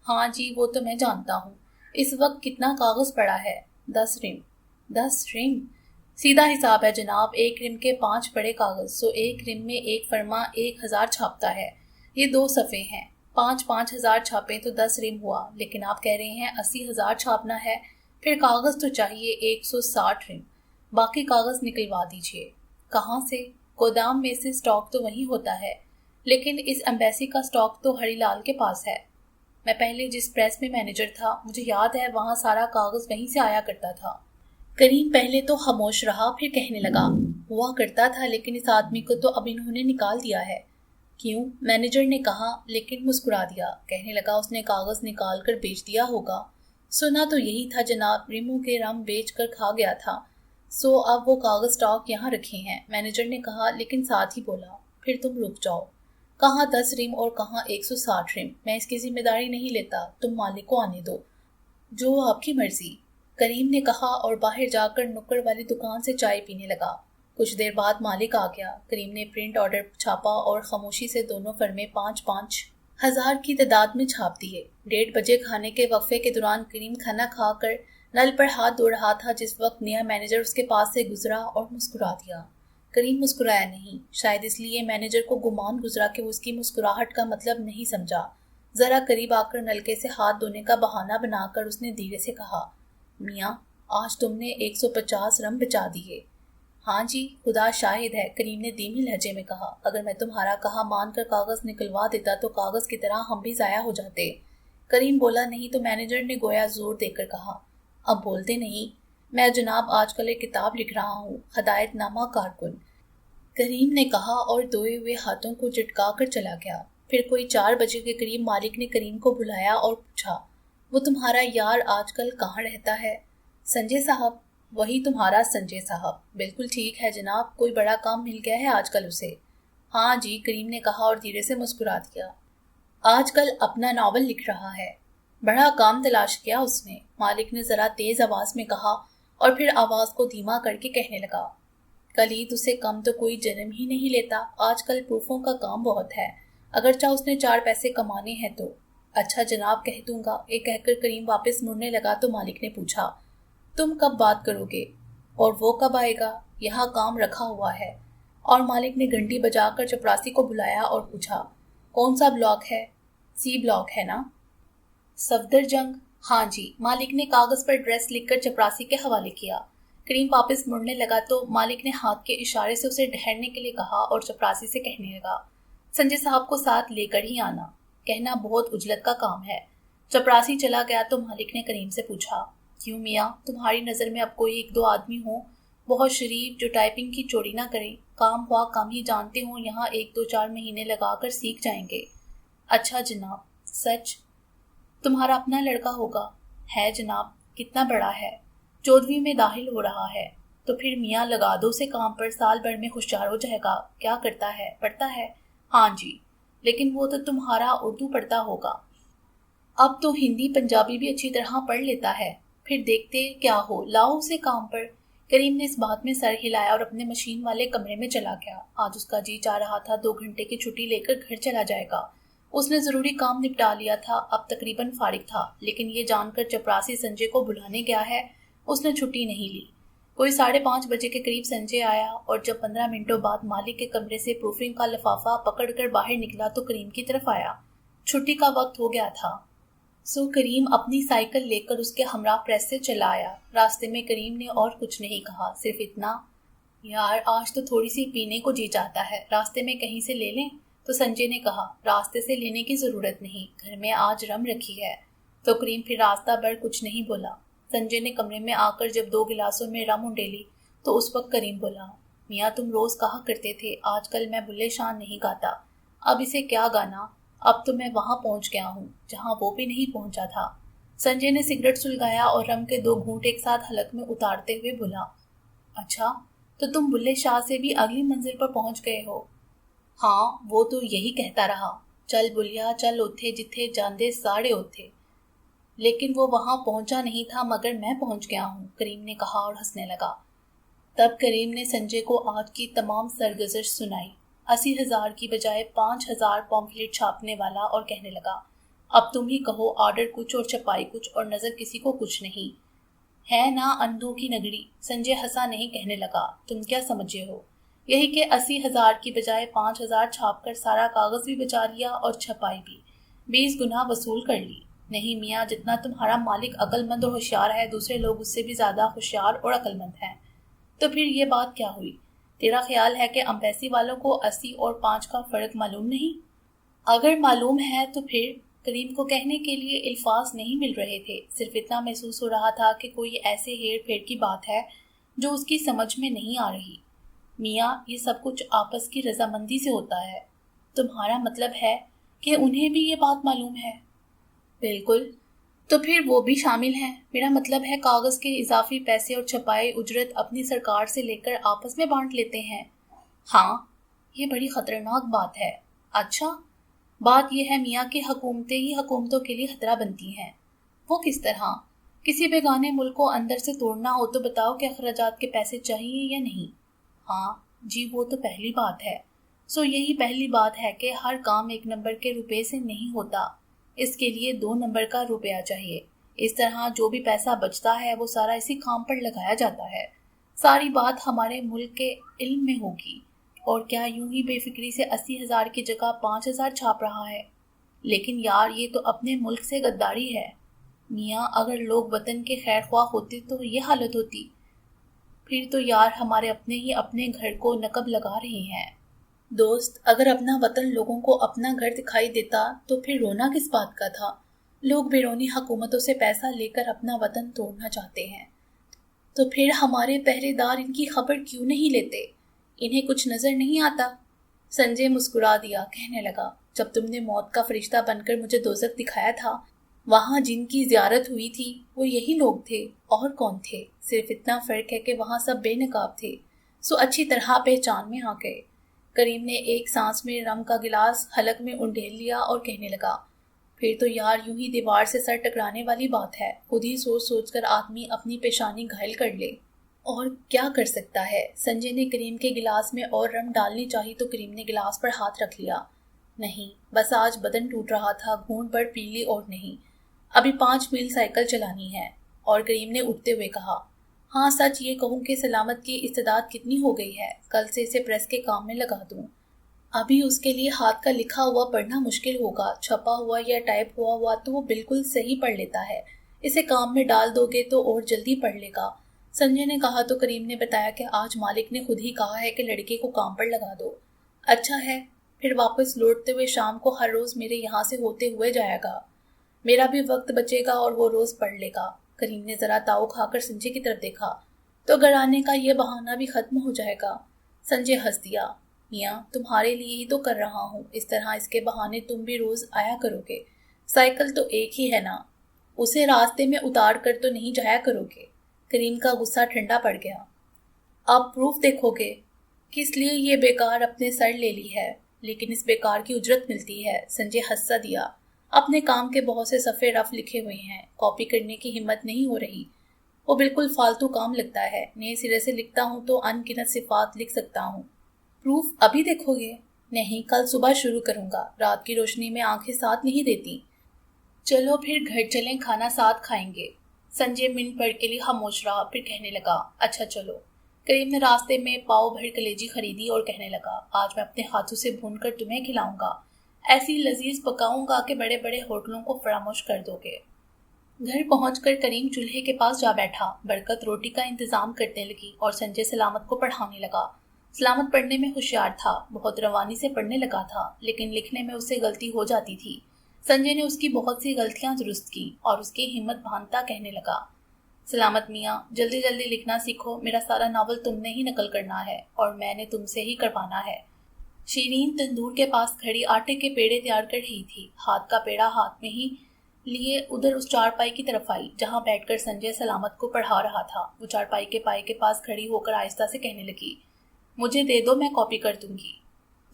ہاں جی، وہ تو میں جانتا ہوں۔ اس وقت کتنا کاغذ پڑا ہے؟ 10 ریم۔ 10 ریم؟ سیدھا حساب ہے جناب، 1 ریم کے 5 بڑے کاغذ، سو 1 ریم میں ایک فرما 1000 چھاپتا ہے، یہ 2 صفحے ہیں، 5,000 چھاپیں تو 10 ریم ہوا، لیکن آپ کہہ رہے ہیں 80,000 چھاپنا ہے، پھر کاغذ تو چاہیے 160 ریم، باقی کاغذ نکلوا دیجیے۔ کہاں سے؟ گودام میں سے، سٹاک تو وہیں ہوتا ہے، لیکن اس ایمبیسی کا سٹاک تو ہری لال کے پاس ہے۔ میں پہلے جس پریس میں مینیجر تھا، مجھے یاد ہے وہاں سارا کاغذ وہیں سے آیا کرتا تھا۔ کریم پہلے تو خاموش رہا، پھر کہنے لگا، ہوا کرتا تھا، لیکن اس آدمی کو تو اب انہوں نے نکال دیا ہے۔ کیوں؟ مینیجر نے کہا، لیکن مسکرا دیا، کہنے لگا اس نے کاغذ نکال کر بیچ دیا ہوگا۔ سنا تو یہی تھا جناب، ریموں کے رم بیچ کر کھا گیا تھا، سو اب وہ کاغذ سٹاک یہاں رکھے ہیں۔ مینیجر نے کہا، لیکن ساتھ ہی بولا، پھر تم رک جاؤ، کہاں 10 ریم اور کہاں 160 ریم، میں اس کی ذمہ داری نہیں لیتا، تم مالک کو آنے دو، جو آپ کی مرضی، کریم نے کہا اور باہر جا کر نکڑ والی دکان سے چائے پینے لگا۔ کچھ دیر بعد مالک آ گیا۔ کریم نے پرنٹ آرڈر چھاپا اور خاموشی سے دونوں فرمیں 5,000 کی تعداد میں چھاپ دیے۔ 1:30 بجے کھانے کے وقفے کے دوران کریم کھانا کھا کر نل پر ہاتھ دھو رہا تھا جس وقت نیا مینیجر اس کے پاس سے گزرا اور مسکرا دیا۔ کریم مسکرایا نہیں، شاید اس لیے مینیجر کو گمان گزرا کہ وہ اس کی مسکراہٹ کا مطلب نہیں سمجھا۔ ذرا قریب آ کر نلکے سے ہاتھ دھونے کا بہانہ بنا کر اس نے دھیرے سے کہا، میاں آج تم نے 150 رم بچا دیے۔ ہاں جی، خدا شاہد ہے، کریم نے دھیمی لہجے میں کہا۔ اگر میں تمہارا کہا مان کر کاغذ نکلوا دیتا تو کاغذ کی طرح ہم بھی ضائع ہو جاتے۔ کریم بولا نہیں تو مینیجر نے گویا زور دے کر کہا، اب بولتے نہیں، میں جناب آج کل ایک کتاب لکھ رہا ہوں، ہدایت نامہ کارکن، کریم نے کہا اور دھوئے ہوئے ہاتھوں کو جھٹکا کر چلا گیا۔ پھر کوئی 4 بجے کے قریب مالک نے کریم کو بلایا اور پوچھا، وہ تمہارا یار آج کل کہاں رہتا ہے؟ سنجے صاحب، وہی تمہارا سنجے صاحب، بالکل ٹھیک ہے جناب، کوئی بڑا کام مل گیا ہے آج کل اسے؟ ہاں جی، کریم نے کہا اور دھیرے سے مسکرا دیا، آج کل اپنا ناول لکھ رہا ہے۔ بڑا کام تلاش کیا اس نے، مالک نے ذرا تیز آواز میں کہا اور پھر آواز کو دھیما کر کے کہنے لگا، کلید اسے کم تو کوئی جنم ہی نہیں لیتا، آج کل پروفوں کا کام بہت ہے، اگرچہ اس نے 4 پیسے کمانے ہیں تو۔ اچھا جناب، کہہ دوں گا، یہ کہہ کر کریم واپس مڑنے لگا تو مالک نے پوچھا، تم کب بات کرو گے اور وہ کب آئے گا؟ یہاں کام رکھا ہوا ہے۔ اور مالک نے گھنٹی بجا کر چپراسی کو بلایا اور پوچھا، کون سا بلاک ہے؟ سی بلاک ہے نا؟ صفدر جنگ؟ ہاں جی، مالک نے کاغذ پر ایڈریس لکھ کر چپراسی کے حوالے کیا۔ کریم واپس مڑنے لگا تو مالک نے ہاتھ کے اشارے سے اسے ٹھہرنے کے لیے کہا اور چپراسی سے کہنے لگا، سنجے صاحب کو ساتھ لے کر ہی آنا، کہنا بہت اجلت کا کام ہے۔ چپراسی چلا گیا تو مالک نے کریم سے پوچھا، کیوں میاں، تمہاری نظر میں اب کوئی 1-2 آدمی ہوں بہت شریف جو ٹائپنگ کی چوری نہ کریں، کام ہوا کام ہی جانتے ہوں، یہاں 1-2-4 مہینے لگا کر سیکھ جائیں گے؟ اچھا جناب، سچ؟ تمہارا اپنا لڑکا ہوگا؟ ہے جناب۔ کتنا بڑا ہے؟ 14ویں میں داخل ہو رہا ہے۔ تو پھر میاں لگا دو اسے کام پر، سال بھر میں ہوشیار ہو جائے گا۔ کیا کرتا ہے؟ پڑھتا ہے؟ ہاں جی، لیکن وہ تو تمہارا اردو پڑھتا ہوگا۔ اب تو ہندی پنجابی بھی اچھی طرح پڑھ لیتا ہے۔ پھر دیکھتے کیا ہو، لاؤ اسے کام پر۔ کریم نے اس بات میں سر ہلایا اور اپنے مشین والے کمرے میں چلا گیا۔ آج اس کا جی چاہ رہا تھا 2 گھنٹے کی چھٹی لے کر گھر چلا جائے گا۔ اس نے ضروری کام نپٹا لیا تھا، اب تقریباً فارغ تھا، لیکن یہ جان کر چپراسی سنجے کو بلانے گیا ہے، اس نے چھٹی نہیں لی۔ کوئی 5:30 بجے کے قریب سنجے آیا اور جب 15 منٹوں بعد مالک کے کمرے سے پروفنگ کا لفافہ پکڑ کر باہر نکلا تو کریم کی طرف آیا۔ چھٹی کا وقت ہو گیا تھا، سو کریم اپنی سائیکل لے کر اس کے ہمراہ پریس سے چلا آیا۔ راستے میں کریم نے اور کچھ نہیں کہا، صرف اتنا، یار آج تو تھوڑی سی پینے کو جی چاہتا ہے، راستے میں کہیں سے لے لیں؟ تو سنجے نے کہا، راستے سے لینے کی ضرورت نہیں، گھر میں آج رم رکھی ہے۔ تو کریم پھر راستہ بھر کچھ نہیں بولا۔ سنجے نے کمرے میں آ کر جب 2 گلاسوں میں رم انڈیلی تو اس وقت کریم بولا، میاں تم روز کہا کرتے تھے آج کل میں بلے شان نہیں گاتا، اب اسے کیا گانا، اب تو میں وہاں پہنچ گیا ہوں جہاں وہ بھی نہیں پہنچا تھا۔ سنجے نے سگریٹ سلگایا اور رم کے 2 گھونٹ ایک ساتھ حلق میں اتارتے ہوئے بولا، اچھا تو تم بلے شاہ سے بھی اگلی منزل پر پہنچ گئے ہو؟ ہاں، وہ تو یہی کہتا رہا، چل بلیا چل اوتھے جتھے جاندے ساڑے اوتھے، لیکن وہ وہاں پہنچا نہیں تھا مگر میں پہنچ گیا ہوں، کریم نے کہا اور ہنسنے لگا۔ تب کریم نے سنجے کو آج کی تمام سرگزشت سنائی، 80,000 کی بجائے 5,000 پمفلٹ چھاپنے والا، اور کہنے لگا، اب تم ہی کہو، آرڈر کچھ اور چھپائی کچھ اور نظر کسی کو کچھ نہیں ہے نا اندھوں کی نگری۔ سنجے ہنسا نہیں، کہنے لگا، تم کیا سمجھے ہو؟ یہی کہ 80,000 کی بجائے 5,000 چھاپ کر سارا کاغذ بھی بچا لیا اور چھپائی بھی 20 گنا وصول کر لی۔ نہیں میاں، جتنا تمہارا مالک عقل مند اور ہوشیار ہے، دوسرے لوگ اس سے بھی زیادہ ہوشیار اور عقل مند ہیں۔ تو پھر یہ بات کیا ہوئی؟ تیرا خیال ہے کہ امبیسی والوں کو 80 اور 5 کا فرق معلوم نہیں؟ اگر معلوم ہے تو پھر؟ کریم کو کہنے کے لیے الفاظ نہیں مل رہے تھے، صرف اتنا محسوس ہو رہا تھا کہ کوئی ایسے ہیر پھیر کی بات ہے جو اس کی سمجھ میں نہیں آ رہی۔ میاں، یہ سب کچھ آپس کی رضامندی سے ہوتا ہے۔ تمہارا مطلب ہے کہ انہیں بھی یہ بات معلوم ہے؟ بالکل، تو پھر وہ بھی شامل ہیں۔ میرا مطلب ہے کاغذ کے اضافی پیسے اور چھپائی اجرت اپنی سرکار سے لے کر آپس میں بانٹ لیتے ہیں۔ ہاں، یہ بڑی خطرناک بات ہے۔ اچھا، بات یہ ہے میاں کہ حکومتیں ہی حکومتوں کے لیے خطرہ بنتی ہیں۔ وہ کس طرح؟ کسی بیگانے ملک کو اندر سے توڑنا ہو تو بتاؤ کہ اخراجات کے پیسے چاہیے یا نہیں؟ ہاں جی، وہ تو پہلی بات ہے۔ یہی پہلی بات ہے کہ ہر کام 1 نمبر کے روپے سے نہیں ہوتا، اس کے لیے 2 نمبر کا روپیہ چاہیے۔ اس طرح جو بھی پیسہ بچتا ہے وہ سارا اسی کام پر لگایا جاتا ہے۔ ساری بات ہمارے ملک کے علم میں ہوگی، اور کیا یوں ہی بے فکری سے 80,000 کی جگہ 5,000 چھاپ رہا ہے؟ لیکن یار یہ تو اپنے ملک سے غداری ہے۔ میاں اگر لوگ وطن کے خیر خواہ ہوتے تو یہ حالت ہوتی؟ پھر تو یار ہمارے اپنے ہی اپنے گھر کو نقب لگا رہے ہیں۔ دوست، اگر اپنا وطن لوگوں کو اپنا گھر دکھائی دیتا تو پھر رونا کس بات کا تھا؟ لوگ بیرونی حکومتوں سے پیسہ لے کر اپنا وطن توڑنا چاہتے ہیں، تو پھر ہمارے پہرے دار ان کی خبر کیوں نہیں لیتے؟ انہیں کچھ نظر نہیں آتا؟ سنجے مسکرا دیا، کہنے لگا، جب تم نے موت کا فرشتہ بن کر مجھے دوزخ دکھایا تھا، وہاں جن کی زیارت ہوئی تھی وہ یہی لوگ تھے، اور کون تھے؟ صرف اتنا فرق ہے کہ وہاں سب بے نقاب تھے، اچھی طرح پہچان میں آ گئے۔ کریم نے ایک سانس میں رم کا گلاس حلق میں انڈیل لیا اور کہنے لگا، پھر تو یار یوں ہی دیوار سے سر ٹکرانے والی بات ہے، خود ہی سوچ سوچ کر آدمی اپنی پیشانی گھائل کر لے۔ اور کیا کر سکتا ہے؟ سنجے نے کریم کے گلاس میں اور رم ڈالنی چاہی تو کریم نے گلاس پر ہاتھ رکھ لیا۔ نہیں، بس آج بدن ٹوٹ رہا تھا، گھونٹ پر پیلی اور نہیں، ابھی 5 میل سائیکل چلانی ہے۔ اور کریم نے اٹھتے ہوئے کہا، ہاں سچ یہ کہوں کہ سلامت کی استعداد کتنی ہو گئی ہے، کل سے اسے پریس کے کام میں لگا دوں۔ ابھی اس کے لیے ہاتھ کا لکھا ہوا پڑھنا مشکل ہوگا، چھپا ہوا یا ٹائپ ہوا تو وہ بالکل صحیح پڑھ لیتا ہے، اسے کام میں ڈال دو گے تو اور جلدی پڑھ لے گا۔ سنجے نے کہا تو کریم نے بتایا کہ آج مالک نے خود ہی کہا ہے کہ لڑکے کو کام پر لگا دو۔ اچھا ہے، پھر واپس لوٹتے ہوئے شام کو ہر روز میرے یہاں سے ہوتے ہوئے جائے گا، میرا بھی وقت بچے گا اور وہ روز پڑھ لے گا۔ کریم نے ذرا تاؤ کھا کر سنجے کی طرف دیکھا، تو گھر آنے کا یہ بہانہ بھی ختم ہو جائے گا۔ سنجے ہنس دیا، میاں تمہارے لیے ہی تو کر رہا ہوں، اس طرح اس کے بہانے تم بھی روز آیا کرو گے، سائیکل تو ایک ہی ہے نا، اسے راستے میں اتار کر تو نہیں جایا کرو گے۔ کریم کا غصہ ٹھنڈا پڑ گیا، اب پروف دیکھو گے؟ کس لیے یہ بیکار اپنے سر لے لی ہے؟ لیکن اس بیکار کی اجرت ملتی ہے۔ سنجے ہنسا دیا، اپنے کام کے بہت سے صفحے رف لکھے ہوئے ہیں، کاپی کرنے کی ہمت نہیں ہو رہی، وہ بالکل فالتو کام لگتا ہے، نئے سرے سے لکھتا ہوں تو ان گنت صفات لکھ سکتا ہوں۔ پروف ابھی دیکھو گے؟ نہیں، کل صبح شروع کروں گا، رات کی روشنی میں آنکھیں ساتھ نہیں دیتی۔ چلو پھر گھر چلیں، کھانا ساتھ کھائیں گے۔ سنجے منٹ بھر کے لیے خاموش رہا، پھر کہنے لگا، اچھا چلو۔ کریم نے راستے میں پاؤ بھر کلیجی خریدی اور کہنے لگا، آج میں اپنے ہاتھوں سے بھون کر تمہیں کھلاؤں گا، ایسی لذیذ پکاؤں گا کہ بڑے بڑے ہوٹلوں کو فراموش کر دو گے۔ گھر پہنچ کر کریم چولہے کے پاس جا بیٹھا، برکت روٹی کا انتظام کرنے لگی اور سنجے سلامت کو پڑھانے لگا۔ سلامت پڑھنے میں ہوشیار تھا، بہت روانی سے پڑھنے لگا تھا، لیکن لکھنے میں اس سے غلطی ہو جاتی تھی۔ سنجے نے اس کی بہت سی غلطیاں درست کی اور اس کی ہمت باندھتا کہنے لگا، سلامت میاں جلدی جلدی لکھنا سیکھو، میرا سارا ناول تم نے ہی نقل کرنا ہے اور میں نے تم سے ہی کروانا ہے۔ شیرین تندور کے پاس کھڑی آٹے کے پیڑے تیار کر رہی تھی، ہاتھ کا پیڑا ہاتھ میں ہی لیے ادھر اس چارپائی کی طرف آئی جہاں بیٹھ کر سنجے سلامت کو پڑھا رہا تھا۔ وہ چارپائی کے پائے کے پاس کھڑی ہو کر آہستہ سے کہنے لگی، مجھے دے دو، میں کاپی کر دوں گی۔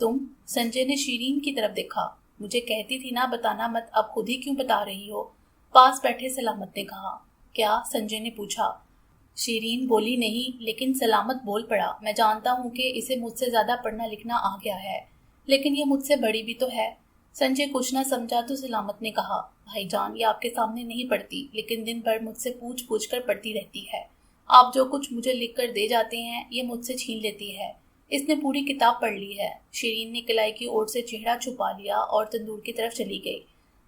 تم؟ سنجے نے شیرین کی طرف دیکھا، مجھے کہتی تھی نا بتانا مت، اب خود ہی کیوں بتا رہی ہو؟ پاس بیٹھے سلامت نے کہا۔ کیا؟ سنجے نے پوچھا۔ شیرین بولی نہیں، لیکن سلامت بول پڑا، میں جانتا ہوں کہ اسے مجھ سے زیادہ پڑھنا لکھنا آ گیا ہے، لیکن یہ مجھ سے بڑی بھی تو ہے۔ سنجے کچھ نہ سمجھا تو سلامت نے کہا، بھائی جان یہ آپ کے سامنے نہیں پڑھتی، لیکن دن بھر مجھ سے پوچھ پوچھ کر پڑھتی رہتی ہے، آپ جو کچھ مجھے لکھ کر دے جاتے ہیں یہ مجھ سے چھین لیتی ہے، اس نے پوری کتاب پڑھ لی ہے۔ شیرین نے کلائی کی اوٹ سے چہرہ چھپا لیا اور تندور کی طرف چلی گئی۔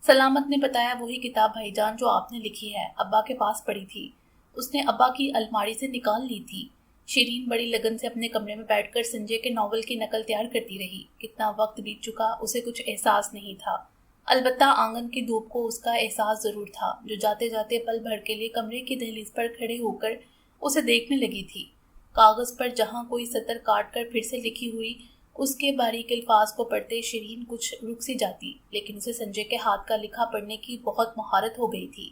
سلامت نے بتایا، وہی کتاب بھائی جان جو آپ نے لکھی ہے، ابا کے پاس پڑی تھی، اس نے ابا کی الماری سے نکال لی تھی۔ شیرین بڑی لگن سے اپنے کمرے میں بیٹھ کر سنجے کے ناول کی نقل تیار کرتی رہی۔ کتنا وقت بیت چکا اسے کچھ احساس نہیں تھا، البتہ آنگن کی دھوپ کو اس کا احساس ضرور تھا، جو جاتے جاتے پل بھر کے لیے کمرے کی دہلیز پر کھڑے ہو کر اسے دیکھنے لگی تھی۔ کاغذ پر جہاں کوئی سطر کاٹ کر پھر سے لکھی ہوئی اس کے باریک الفاظ کو پڑھتے شیرین کچھ رک سی جاتی، لیکن اسے سنجے کے ہاتھ کا لکھا پڑھنے کی بہت مہارت ہو گئی تھی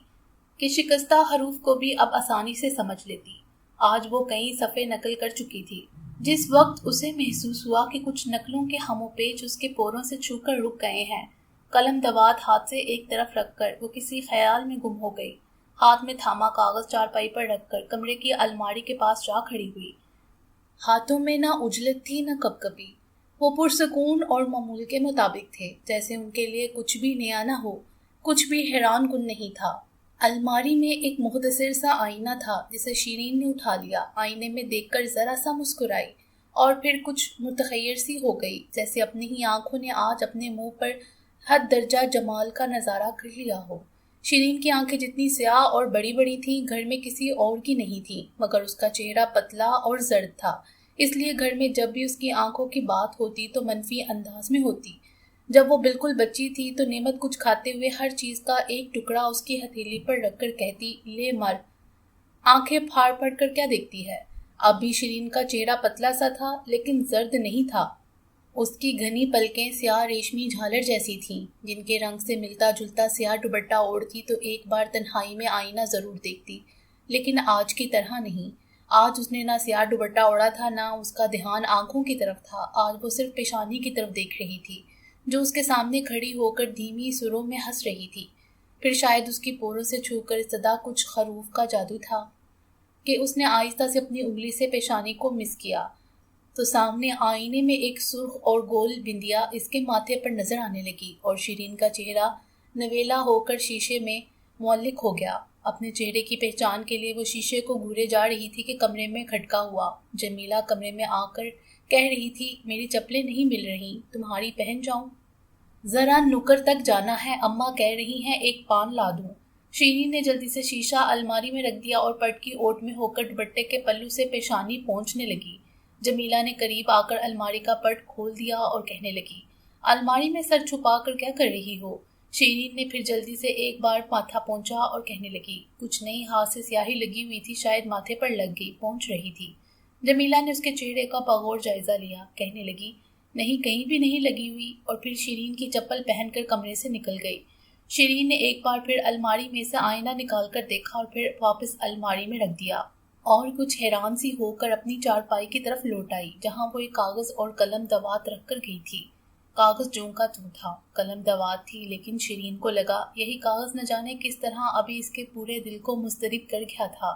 کہ شکستہ حروف کو بھی اب آسانی سے سمجھ لیتی۔ آج وہ کئی صفحے نقل کر چکی تھی، جس وقت اسے محسوس ہوا کہ کچھ نقلوں کے ہم و پیچ اس کے پوروں سے چھو کر رک گئے ہیں، قلم دوات ہاتھ سے ایک طرف رکھ کر وہ کسی خیال میں گم ہو گئی۔ ہاتھ میں تھاما کاغذ چارپائی پر رکھ کر کمرے کی الماری کے پاس جا کھڑی ہوئی۔ ہاتھوں میں نہ اجلت تھی نہ کپکپی، وہ پرسکون اور معمول کے مطابق تھے، جیسے ان کے لیے کچھ بھی نیا نہ ہو، کچھ بھی حیران کن نہیں تھا۔ الماری میں ایک مختصر سا آئینہ تھا جسے شیرین نے اٹھا لیا، آئینے میں دیکھ کر ذرا سا مسکرائی اور پھر کچھ متخیر سی ہو گئی، جیسے اپنی ہی آنکھوں نے آج اپنے منہ پر حد درجہ جمال کا نظارہ کر لیا ہو۔ شیرین کی آنکھیں جتنی سیاہ اور بڑی بڑی تھیں گھر میں کسی اور کی نہیں تھیں، مگر اس کا چہرہ پتلا اور زرد تھا، اس لیے گھر میں جب بھی اس کی آنکھوں کی بات ہوتی تو منفی انداز میں ہوتی۔ جب وہ بالکل بچی تھی تو نعمت کچھ کھاتے ہوئے ہر چیز کا ایک ٹکڑا اس کی ہتھیلی پر رکھ کر کہتی، لے مر، آنکھیں پھاڑ پڑ کر کیا دیکھتی ہے۔ اب بھی شیرین کا چہرہ پتلا سا تھا لیکن زرد نہیں تھا، اس کی گھنی پلکیں سیاہ ریشمی جھالر جیسی تھیں، جن کے رنگ سے ملتا جلتا سیاہ دوپٹہ اوڑھتی تو ایک بار تنہائی میں آئینہ ضرور دیکھتی، لیکن آج کی طرح نہیں۔ آج اس نے نہ سیاہ دوپٹہ اوڑھا تھا نہ اس کا دھیان آنکھوں کی طرف تھا، آج وہ صرف پیشانی کی طرف دیکھ رہی تھی جو اس کے سامنے کھڑی ہو کر دھیمی سروں میں ہنس رہی تھی۔ پھر شاید اس کی پوروں سے چھو کر صدا کچھ خروف کا جادو تھا کہ اس نے آہستہ سے اپنی انگلی سے پیشانی کو مس کیا تو سامنے آئینے میں ایک سرخ اور گول بندیا اس کے ماتھے پر نظر آنے لگی اور شیرین کا چہرہ نویلا ہو کر شیشے میں معلق ہو گیا۔ اپنے چہرے کی پہچان کے لیے وہ شیشے کو گھورے جا رہی تھی کہ کمرے میں کھٹکا ہوا۔ جمیلہ کمرے میں آ کر کہہ رہی تھی، میری چپلیں نہیں مل رہی، تمہاری پہن جاؤں؟ ذرا نکر تک جانا ہے، اماں کہہ رہی ہیں ایک پان لا دوں۔ شیرین نے جلدی سے شیشہ الماری میں رکھ دیا اور پٹ کی اوٹ میں ہو کر دوپٹے کے پلو سے پیشانی پونچھنے لگی۔ جمیلہ نے قریب آ کر الماری کا پٹ کھول دیا اور کہنے لگی، الماری میں سر چھپا کر کیا کر رہی ہو؟ شیرین نے پھر جلدی سے ایک بار ماتھا پونچھا اور کہنے لگی، کچھ نہیں، ہاتھ سے سیاہی لگی ہوئی تھی، شاید ماتھے پر لگ گئی، پونچھ رہی تھی۔ جمیلہ نے اس کے چہرے کا بغور جائزہ لیا، کہنے لگی، نہیں، کہیں بھی نہیں لگی ہوئی، اور پھر شیرین کی چپل پہن کر کمرے سے نکل گئی۔ شیرین نے ایک بار پھر الماری میں سے آئینہ نکال کر دیکھا اور پھر واپس الماری میں رکھ دیا اور کچھ حیران سی ہو کر اپنی چارپائی کی طرف لوٹ آئی جہاں وہ ایک کاغذ اور قلم دوات رکھ کر گئی تھی۔ کاغذ جوں کا توں تھا، قلم دوات تھی، لیکن شیرین کو لگا یہی کاغذ نہ جانے کس طرح ابھی اس کے پورے دل کو مضطرب کر گیا تھا،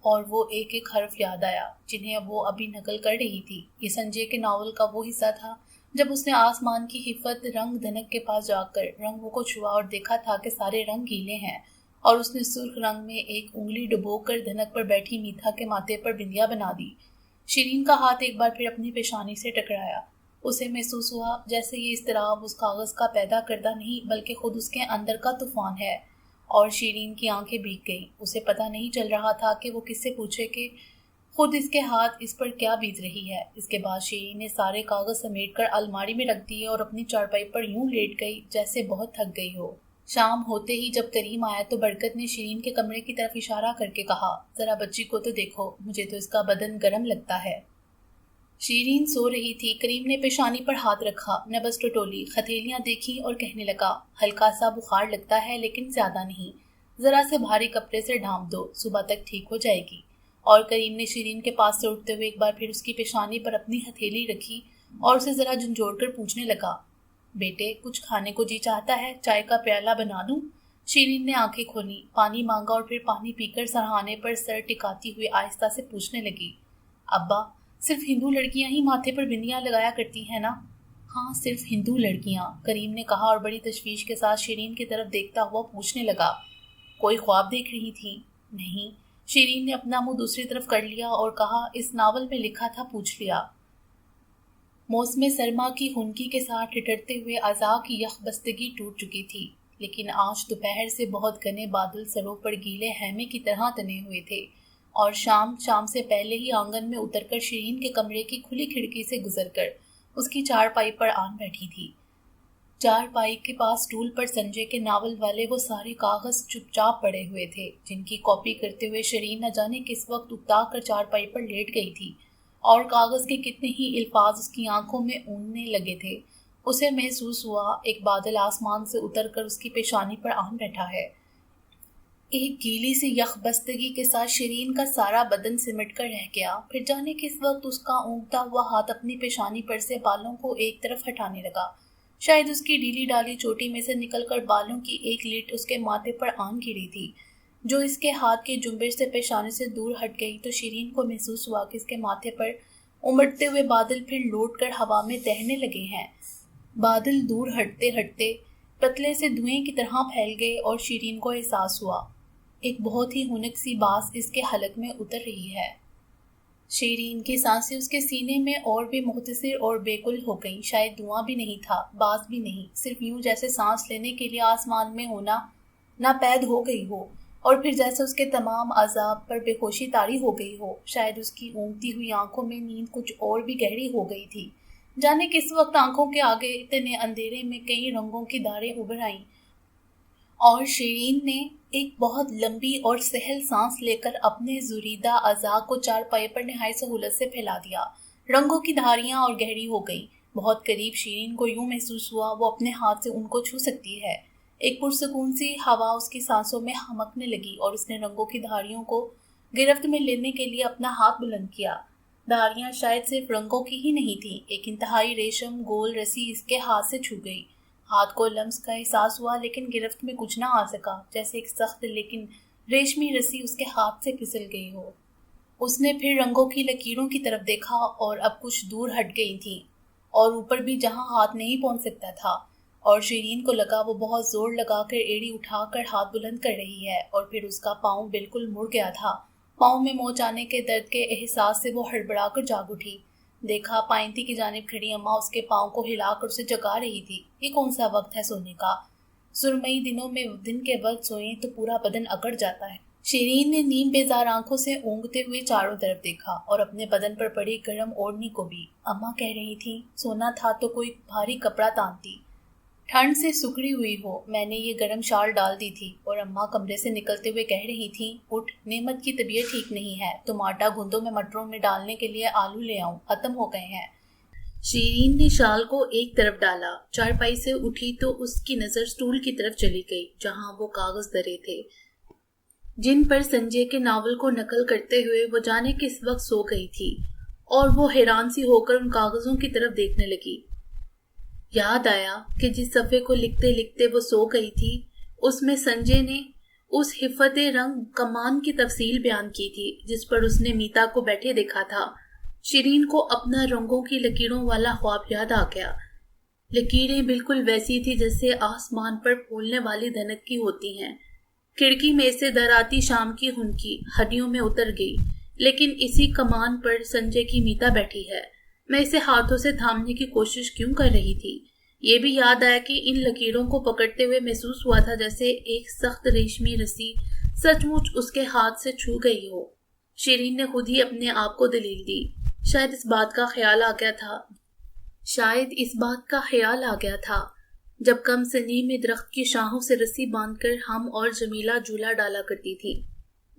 اور وہ ایک ایک حرف یاد آیا جنہیں وہ ابھی نقل کر رہی تھی۔ یہ سنجے کے ناول کا وہ حصہ تھا جب اس نے آسمان کی حفت رنگ دھنک کے پاس جا کر رنگوں کو چھوا اور دیکھا تھا کہ سارے رنگ گیلے ہیں، اور اس نے سرخ رنگ میں ایک انگلی ڈبو کر دھنک پر بیٹھی میتھا کے ماتھے پر بندیا بنا دی۔ شیرین کا ہاتھ ایک بار پھر اپنی پیشانی سے ٹکرایا، اسے محسوس ہوا جیسے یہ اضطراب اس کاغذ کا پیدا کردہ نہیں بلکہ خود اس کے اندر کا طوفان ہے، اور شیرین کی آنکھیں بھیگ گئیں۔ اسے پتہ نہیں چل رہا تھا کہ وہ کس سے پوچھے کہ خود اس کے ہاتھ اس پر کیا بیت رہی ہے۔ اس کے بعد شیرین نے سارے کاغذ سمیٹ کر الماری میں رکھ دیے اور اپنی چارپائی پر یوں لیٹ گئی جیسے بہت تھک گئی ہو۔ شام ہوتے ہی جب کریم آیا تو برکت نے شیرین کے کمرے کی طرف اشارہ کر کے کہا، ذرا بچی کو تو دیکھو، مجھے تو اس کا بدن گرم لگتا ہے۔ شیرین سو رہی تھی۔ کریم نے پیشانی پر ہاتھ رکھا، نبض ٹٹولی، ہتھیلیاں دیکھی اور کہنے لگا، ہلکا سا بخار لگتا ہے لیکن زیادہ نہیں، ذرا سے بھاری کپڑے سے ڈھانپ دو، صبح تک ٹھیک ہو جائے گی۔ اور کریم نے شیرین کے پاس سے اٹھتے ہوئے ایک بار پھر اس کی پیشانی پر اپنی ہتھیلی رکھی اور اسے ذرا جھنجھوڑ کر پوچھنے لگا، بیٹے کچھ کھانے کو جی چاہتا ہے؟ چائے کا پیالہ بنا دوں؟ شیرین نے آنکھیں کھولی، پانی مانگا اور پھر پانی پی کر سرہانے پر سر ٹکاتی ہوئی آہستہ سے پوچھنے لگی، ابا صرف ہندو لڑکیاں ہی ماتھے پر بندیاں لگایا کرتی ہیں نا؟ ہاں، صرف ہندو لڑکیاں، کریم نے کہا اور بڑی تشویش کے ساتھ شیرین کی طرف دیکھتا ہوا پوچھنے لگا، کوئی خواب دیکھ رہی تھی؟ نہیں۔ شیرین نے اپنا منہ دوسری طرف کر لیا اور کہا، اس ناول میں لکھا تھا پوچھ لیا۔ موسم سرما کی ہنکی کے ساتھ ٹھٹرتے ہوئے اعضاء کی یخ بستگی ٹوٹ چکی تھی، لیکن آج دوپہر سے بہت گھنے بادل سروں پر گیلے خیمے کی طرح تنے ہوئے تھے، اور شام سے پہلے ہی آنگن میں اتر کر شیرین کے کمرے کی کھلی کھڑکی سے گزر کر اس کی چارپائی پر آن بیٹھی تھی۔ چارپائی کے پاس ٹول پر سنجے کے ناول والے وہ سارے کاغذ چپ چاپ پڑے ہوئے تھے جن کی کاپی کرتے ہوئے شیرین نہ جانے کس وقت اکتا کر چارپائی پر لیٹ گئی تھی، اور کاغذ کے کتنے ہی الفاظ اس کی آنکھوں میں اوننے لگے تھے۔ اسے محسوس ہوا ایک بادل آسمان سے اتر کر اس کی پیشانی پر آن بیٹھا ہے۔ ایک گیلی سی یخ بستگی کے ساتھ شیرین کا سارا بدن سمٹ کر رہ گیا. پھر جانے کس وقت اس کا اونگتا ہوا ہاتھ اپنی پیشانی پر سے بالوں کو ایک طرف ہٹانے لگا. شاید اس کی ڈھیلی ڈالی چوٹی میں سے نکل کر بالوں کی ایک لٹ اس کے ماتھے پر آن گری تھی جو اس کے ہاتھ کے جنبش سے پیشانی سے دور ہٹ گئی تو شیرین کو محسوس ہوا کہ اس کے ماتھے پر امڑتے ہوئے بادل پھر لوٹ کر ہوا میں تہنے لگے ہیں. بادل دور ہٹتے ہٹتے پتلے سے دھوئیں کی طرح پھیل گئے اور شیرین کو احساس ہوا ایک بہت ہی ہنک سی بانس اس کے حلق میں اتر رہی ہے. شیرین کی سانسیں اس کے سینے میں اور بھی مختصر اور بیکل ہو گئیں. شاید دھواں بھی نہیں تھا، بانس بھی نہیں، صرف یوں جیسے سانس لینے کے لیے آسمان میں ہونا ناپید ہو گئی ہو اور پھر جیسے اس کے تمام عذاب پر بے ہوشی طاری ہو گئی ہو. شاید اس کی اونگتی ہوئی آنکھوں میں نیند کچھ اور بھی گہری ہو گئی تھی. جانے کس وقت آنکھوں کے آگے اتنے اندھیرے میں کئی رنگوں کی دھاریں ابھر آئیں اور شیرین نے ایک بہت لمبی اور سہل سانس لے کر اپنے زریدہ اعضاء کو چارپائی پر نہایت سہولت سے پھیلا دیا. رنگوں کی دھاریاں اور گہری ہو گئیں. بہت قریب شیرین کو یوں محسوس ہوا وہ اپنے ہاتھ سے ان کو چھو سکتی ہے. ایک پرسکون سی ہوا اس کی سانسوں میں ہمکنے لگی اور اس نے رنگوں کی دھاریوں کو گرفت میں لینے کے لیے اپنا ہاتھ بلند کیا. دھاریاں شاید صرف رنگوں کی ہی نہیں تھیں. ایک انتہائی ریشم گول رسی اس کے ہاتھ سے چھو گئی. ہاتھ کو لمس کا احساس ہوا لیکن گرفت میں کچھ نہ آ سکا، جیسے ایک سخت لیکن ریشمی رسی اس کے ہاتھ سے پھسل گئی ہو. اس نے پھر رنگوں کی لکیروں کی طرف دیکھا اور اب کچھ دور ہٹ گئی تھیں اور اوپر بھی جہاں ہاتھ نہیں پہنچ سکتا تھا. اور شیرین کو لگا وہ بہت زور لگا کر ایڑی اٹھا کر ہاتھ بلند کر رہی ہے اور پھر اس کا پاؤں بالکل مڑ گیا تھا. پاؤں میں موچ آنے کے درد کے احساس سے وہ ہڑبڑا کر جاگ اٹھی. دیکھا پائنتی کی جانب کھڑی اماں اس کے پاؤں کو ہلا کر اسے جگا رہی تھی. یہ کون سا وقت ہے سونے کا؟ سرمئی دنوں میں دن کے وقت سوئیں تو پورا بدن اکڑ جاتا ہے. شیرین نے نیم بیزار آنکھوں سے اونگتے ہوئے چاروں طرف دیکھا اور اپنے بدن پر پڑی گرم اوڑھنی کو بھی. اماں کہہ رہی تھی سونا تھا تو کوئی بھاری کپڑا تانتی، ٹھنڈ سے سکڑی ہوئی ہو، میں نے یہ گرم شال ڈال دی تھی. اور اماں کمرے سے نکلتے ہوئے کہہ رہی تھی اٹھ، نعمت کی طبیعت ٹھیک نہیں ہے، تم آٹا گوندو میں مٹروں میں ڈالنے کے لیے آلو لے آؤں، ختم ہو گئے ہیں. شیرین نے شال کو ایک طرف ڈالا. چارپائی سے اٹھی تو اس کی نظر سٹول کی طرف چلی گئی جہاں وہ کاغذ دھرے تھے جن پر سنجے کے ناول کو نقل کرتے ہوئے وہ جانے کس وقت سو گئی تھی اور وہ حیران سی ہو کر ان کاغذوں کی طرف دیکھنے لگی. یاد آیا کہ جس صفحے کو لکھتے لکھتے وہ سو گئی تھی اس میں سنجے نے اس حفت رنگ کمان کی تفصیل بیان کی تھی جس پر اس نے میتا کو بیٹھے دیکھا تھا. شیرین کو اپنا رنگوں کی لکیروں والا خواب یاد آ گیا. لکیریں بالکل ویسی تھی جیسے آسمان پر پھولنے والی دھنک کی ہوتی ہیں. کھڑکی میں سے در آتی شام کی ہنکی ہڈیوں میں اتر گئی. لیکن اسی کمان پر سنجے کی میتا بیٹھی ہے. میں اسے ہاتھوں سے تھامنے کی کوشش کیوں کر رہی تھی؟ یہ بھی یاد آیا کہ ان لکیروں کو پکڑتے ہوئے محسوس ہوا تھا جیسے ایک سخت ریشمی رسی سچ مچ اس کے ہاتھ سے چھو گئی ہو. شیرین نے خود ہی اپنے آپ کو دلیل دی. شاید اس بات کا خیال آ گیا تھا جب کم سنی میں درخت کی شاخوں سے رسی باندھ کر ہم اور جمیلہ جھولا ڈالا کرتی تھی.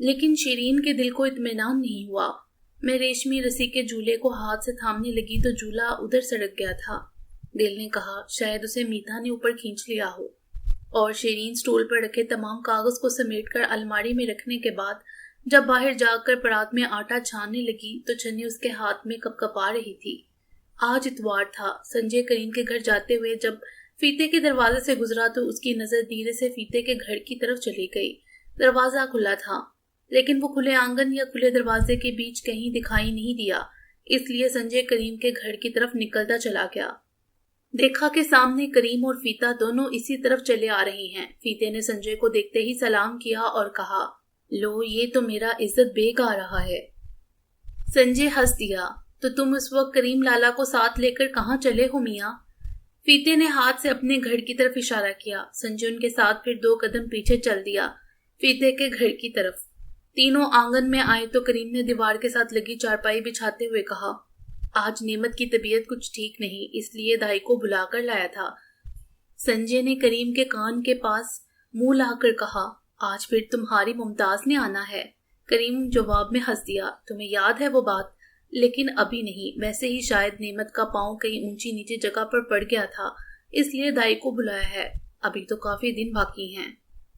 لیکن شیرین کے دل کو اطمینان نہیں ہوا. میں ریشمی رسی کے جھولے کو ہاتھ سے تھامنے لگی تو جھولا ادھر سڑک گیا تھا. دل نے کہا شاید اسے میتا نے اوپر کھینچ لیا ہو. اور شیرین سٹول پر رکھے تمام کاغذ کو سمیٹ کر الماری میں رکھنے کے بعد جب باہر جا کر پرات میں آٹا چھاننے لگی تو چھنی اس کے ہاتھ میں کپ کپا رہی تھی. آج اتوار تھا. سنجے کریم کے گھر جاتے ہوئے جب فیتے کے دروازے سے گزرا تو اس کی نظر دھیرے سے فیتے کے گھر کی طرف چلی گئی. دروازہ کھلا تھا لیکن وہ کھلے آنگن یا کھلے دروازے کے بیچ کہیں دکھائی نہیں دیا. اس لیے سنجے کریم کے گھر کی طرف نکلتا چلا گیا. دیکھا کہ سامنے کریم اور فیتا دونوں اسی طرف چلے آ رہے ہیں. فیتے نے سنجے کو دیکھتے ہی سلام کیا اور کہا لو یہ تو میرا عزت بیگ آ رہا ہے. سنجے ہنس دیا. تو تم اس وقت کریم لالا کو ساتھ لے کر کہاں چلے ہو میاں؟ فیتے نے ہاتھ سے اپنے گھر کی طرف اشارہ کیا. سنجے ان کے ساتھ پھر 2 قدم پیچھے چل دیا فیتے کے گھر کی طرف. تینوں آنگن میں آئے تو کریم نے دیوار کے ساتھ لگی چارپائی بچھاتے ہوئے کہا آج نعمت کی طبیعت کچھ ٹھیک نہیں اس لیے دائی کو بلا کر لایا تھا. سنجے نے کریم کے کان کے پاس منہ لا کر کہا آج پھر تمہاری ممتاز نے آنا ہے. کریم جواب میں ہنس دیا. تمہیں یاد ہے وہ بات؟ لیکن ابھی نہیں. ویسے ہی شاید نعمت کا پاؤں کہیں اونچی نیچے جگہ پر پڑ گیا تھا اس لیے دائی کو بلایا ہے. ابھی تو کافی دن باقی ہیں.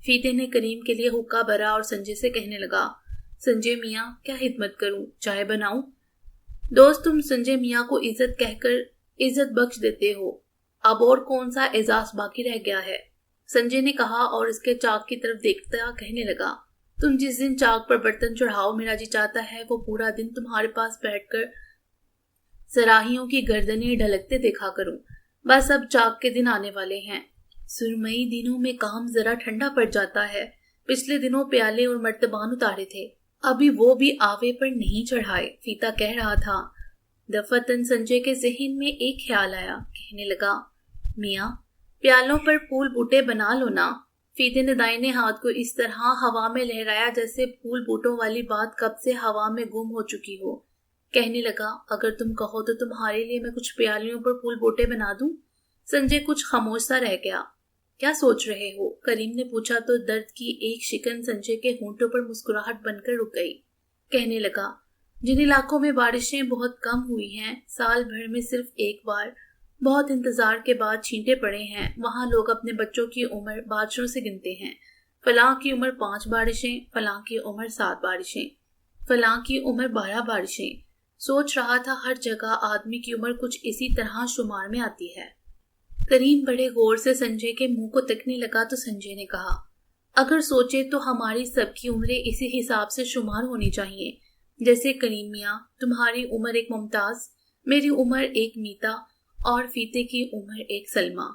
फीते ने करीम के लिए हुक्का भरा और संजय से कहने लगा, संजय मियाँ क्या खिदमत करूं, चाय बनाऊं? दोस्त तुम संजय मियाँ को इज्जत कहकर इज्जत बख्श देते हो, अब और कौन सा एजाज बाकी रह गया है? संजय ने कहा और इसके चाक की तरफ देखता कहने लगा, तुम जिस दिन चाक पर बर्तन चढ़ाओ मेरा जी चाहता है वो पूरा दिन तुम्हारे पास बैठकर सराहियों की गर्दनें ढलकते देखा करूं। बस अब चाक के दिन आने वाले हैं। सुरमई दिनों में काम जरा ठंडा पड़ जाता है। पिछले दिनों प्याले और मर्तबान उतारे थे, अभी वो भी आवे पर नहीं चढ़ाए, फीता कह रहा था। दफतन संजय के जहन में एक ख्याल आया, कहने लगा, मियाँ प्यालों पर फूल बूटे बना लो ना। फीते ने दाहिने हाथ को इस तरह हवा में लहराया जैसे फूल बूटों वाली बात कब से हवा में गुम हो चुकी हो। कहने लगा, अगर तुम कहो तो तुम्हारे लिए मैं कुछ प्यालियों पर फूल बूटे बना दूं। संजय कुछ खामोश सा रह गया। क्या सोच रहे हो? करीम ने पूछा तो दर्द की एक शिकन संजय के होंठों पर मुस्कुराहट बनकर रुक गई। कहने लगा, जिन इलाकों में बारिशें बहुत कम हुई हैं, साल भर में सिर्फ एक बार बहुत इंतजार के बाद छींटे पड़े हैं, वहां लोग अपने बच्चों की उम्र बारिशों से गिनते हैं। फलां की उम्र 5 बारिशें, फलां की उम्र 7 बारिशें, फलां की उम्र 12 बारिशें। सोच रहा था हर जगह आदमी की उम्र कुछ इसी तरह शुमार में आती है। करीम बड़े गौर से संजय के मुंह को तकने लगा तो संजय ने कहा, अगर सोचे तो हमारी सबकी उम्रें इसी हिसाब से शुमार होनी चाहिए। जैसे करीम मियाँ, तुम्हारी उम्र एक मुमताज, मेरी उम्र एक मीता और फीते की उम्र एक सलमा।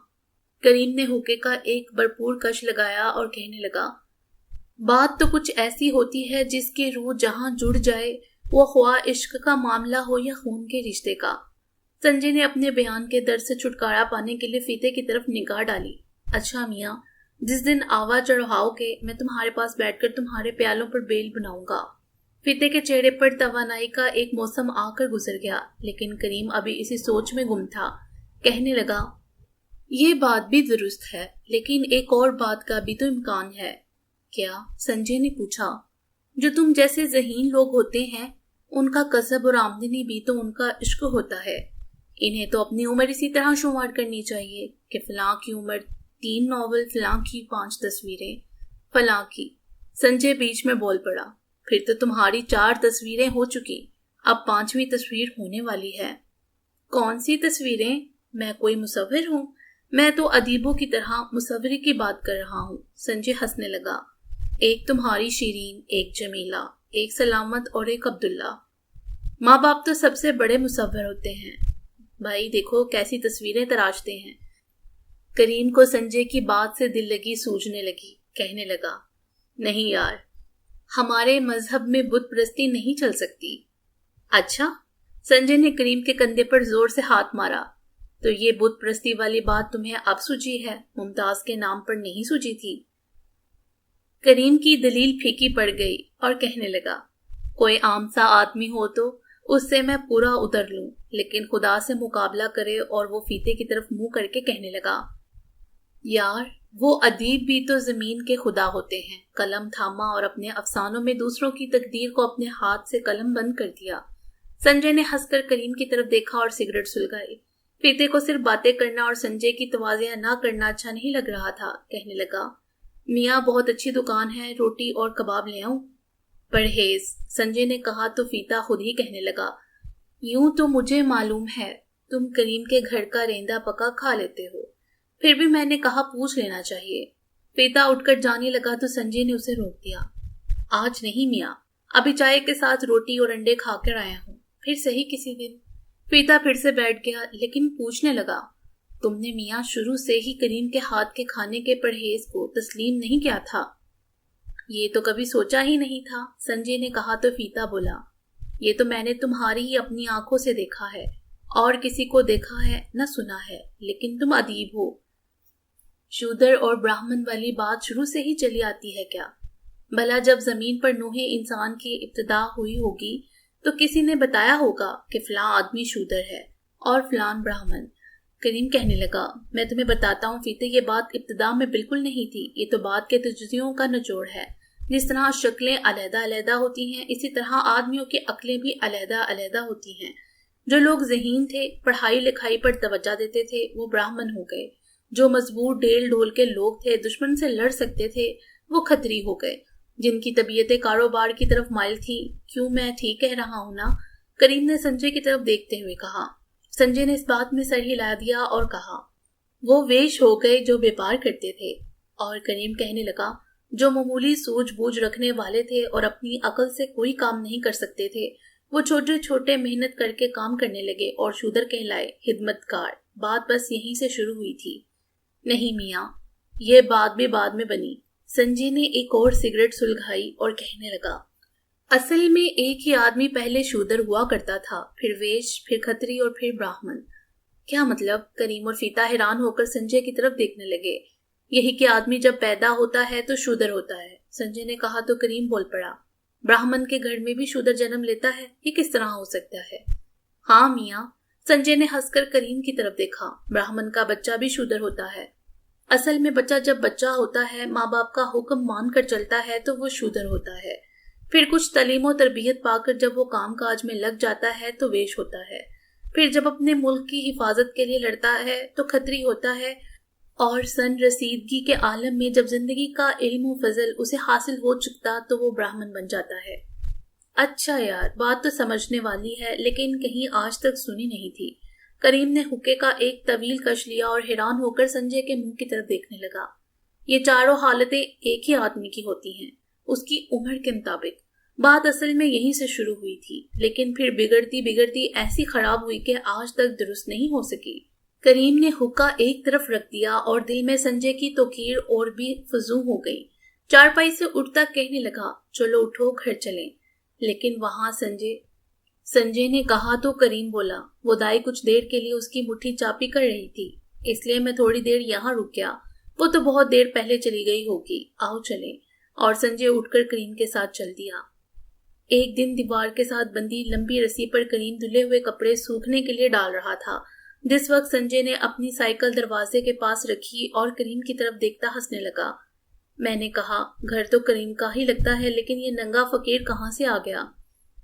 करीम ने हुक्के का एक भरपूर कश लगाया और कहने लगा, बात तो कुछ ऐसी होती है जिसकी रूह जहां जुड़ जाए, वो ख्वाह इश्क का मामला हो या खून के रिश्ते का। संजय ने अपने बयान के दर्द से छुटकारा पाने के लिए फीते की तरफ निगाह डाली। अच्छा मियाँ, जिस दिन आवा चढ़ाओगे मैं तुम्हारे पास बैठकर तुम्हारे प्यालों पर बेल बनाऊंगा। फीते के चेहरे पर तवानाई का एक मौसम आकर गुजर गया, लेकिन करीम अभी इसी सोच में गुम था। कहने लगा, ये बात भी दुरुस्त है, लेकिन एक और बात का भी तो इम्कान है। क्या? संजय ने पूछा। जो तुम जैसे ज़हीन लोग होते हैं उनका कसब और आमदनी भी तो उनका इश्क होता है। इन्हें तो अपनी उम्र इसी तरह शुमार करनी चाहिए कि फलां की उम्र 3 नॉवल, फलां की 5 तस्वीरें, फलां की। संजय बीच में बोल पड़ा, फिर तो तुम्हारी 4 तस्वीरें हो चुकी, अब 5वीं तस्वीर होने वाली है। कौन सी तस्वीरें? मैं कोई मुसव्विर हूँ? मैं तो अदीबों की तरह मुसव्विरी की बात कर रहा हूँ। संजय हंसने लगा। एक तुम्हारी शीरीन, एक जमीला, एक सलामत और एक अब्दुल्ला। माँ बाप तो सबसे बड़े मुसव्विर होते हैं। भाई देखो कैसी तस्वीरें तराशते हैं। करीम को संजय की बात से दिल लगी सूझने लगी। कहने लगा, नहीं यार, हमारे मजहब में बुत परस्ती नहीं चल सकती। अच्छा? संजय ने करीम के कंधे पर जोर से हाथ मारा। तो ये बुत परस्ती वाली बात तुम्हें अब सूझी है, मुमताज के नाम पर नहीं सूझी थी? करीम की दलील फीकी पड़ गई और कहने लगा, कोई आम सा आदमी हो तो उससे मैं पूरा उतर लूं, लेकिन खुदा से मुकाबला करे। और वो फीते की तरफ मुंह करके कहने लगा, यार वो अदीब भी तो जमीन के खुदा होते हैं। कलम थामा और अपने अफसानों में दूसरों की तकदीर को अपने हाथ से कलम बंद कर दिया। संजय ने हंसकर करीम की तरफ देखा और सिगरेट सुलगाई। फीते को सिर्फ बातें करना और संजय की तवाज़िया ना करना अच्छा नहीं लग रहा था। कहने लगा, मियाँ बहुत अच्छी दुकान है, रोटी और कबाब ले आऊं? परहेज, संजय ने कहा तो फीता खुद ही कहने लगा, यूं तो मुझे मालूम है तुम करीम के घर का रेंदा पका खा लेते हो, फिर भी मैंने कहा पूछ लेना चाहिए। फीता उठकर जाने लगा तो संजय ने उसे रोक दिया। आज नहीं मियाँ, अभी चाय के साथ रोटी और अंडे खाकर आया हूँ, फिर सही किसी दिन। फीता फिर से बैठ गया, लेकिन पूछने लगा, तुमने मियाँ शुरू से ही करीम के हाथ के खाने के परहेज को तस्लीम नहीं किया था? ये तो कभी सोचा ही नहीं था, संजय ने कहा तो फीता बोला, ये तो मैंने तुम्हारी ही अपनी आंखों से देखा है, और किसी को देखा है न सुना है। लेकिन तुम अदीब हो। शूदर और ब्राह्मण वाली बात शुरू से ही चली आती है क्या? भला जब जमीन पर नूहे इंसान की इब्तिदा हुई होगी तो किसी ने बताया होगा कि फलां आदमी शूदर है और फलां ब्राह्मण। करीम कहने लगा, मैं तुम्हें बताता हूँ फीते, ये बात इब्तिदा में बिल्कुल नहीं थी, ये तो बात के तजुज़ियों का निचोड़ है। जिस तरह शक्लें अलहदा अलहदा होती हैं, इसी तरह आदमियों की अक्लें भी अलहदा अलहदा होती हैं। जो लोग ज़हीन थे, पढ़ाई लिखाई पर तवज्जो देते थे, वो ब्राह्मण हो गए। जो मजबूत डेल ढोल के लोग थे, दुश्मन से लड़ सकते थे, वो खतरी हो गए, जिनकी तबीयतें कारोबार की तरफ माइल थी। क्यों, मैं ठीक कह रहा हूं ना? करीम ने संजय की तरफ देखते हुए कहा। संजय ने इस बात में सर हिला दिया और कहा, वो वेश हो गए जो व्यापार करते थे। और करीम कहने लगा, जो मामूली सूझबूझ रखने वाले थे और अपनी अकल से कोई काम नहीं कर सकते थे, वो छोटे छोटे मेहनत करके काम करने लगे और शूदर कहलाए, हिदमतकार। बात बस यहीं से शुरू हुई थी। नहीं मियाँ, ये बात भी बाद में बनी। संजय ने एक और सिगरेट सुलगाई और कहने लगा, असल में एक ही आदमी पहले शूदर हुआ करता था, फिर वेश, फिर खत्री और फिर ब्राह्मण। क्या मतलब? करीम और फीता हैरान होकर संजय की तरफ देखने लगे। यही कि आदमी जब पैदा होता है तो शूदर होता है, संजय ने कहा तो करीम बोल पड़ा, ब्राह्मण के घर में भी शूदर जन्म लेता है? ये किस तरह हो सकता है? हाँ मियाँ, संजय ने हंसकर करीम की तरफ देखा, ब्राह्मण का बच्चा भी शूदर होता है। असल में बच्चा जब बच्चा होता है, माँ बाप का हुक्म मानकर चलता है तो वो शूदर होता है। फिर कुछ तालीम और तरबियत पाकर जब वो काम काज में लग जाता है तो वेश होता है। फिर जब अपने मुल्क की हिफाजत के लिए लड़ता है तो खतरी होता है। और सन रसीदगी के आलम में जब जिंदगी का इल्म व फजल उसे हासिल हो चुका तो वो ब्राह्मण बन जाता है। अच्छा यार, बात तो समझने वाली है, लेकिन कहीं आज तक सुनी नहीं थी। करीम ने हुक्के का एक तवील कश लिया और हैरान होकर संजय के मुंह की तरफ देखने लगा। ये चारों हालतें एक ही आदमी की होती हैं, उसकी उम्र के मुताबिक। बात असल में यहीं से शुरू हुई थी, लेकिन फिर बिगड़ती बिगड़ती ऐसी खराब हुई कि आज तक दुरुस्त नहीं हो सकी। करीम ने हुक्का एक तरफ रख दिया और दिल में संजय की तोकीर और भी फजू हो गई। चारपाई से उठता कहने लगा, चलो उठो, घर चलें। लेकिन वहां संजय ने कहा तो करीम बोला, वो दाई कुछ देर के लिए उसकी मुट्ठी चापी कर रही थी, इसलिए मैं थोड़ी देर यहाँ रुक गया। वो तो बहुत देर पहले चली गई होगी, आओ चलें। और संजय उठकर करीम के साथ चल दिया। एक दिन दीवार के साथ बंधी लंबी रस्सी पर करीम धुले हुए कपड़े सूखने के लिए डाल रहा था। जिस वक्त संजय ने अपनी साइकिल दरवाजे के पास रखी और करीम की तरफ देखता हंसने लगा। मैंने कहा, घर तो करीम का ही लगता है, लेकिन ये नंगा फकीर कहाँ से आ गया?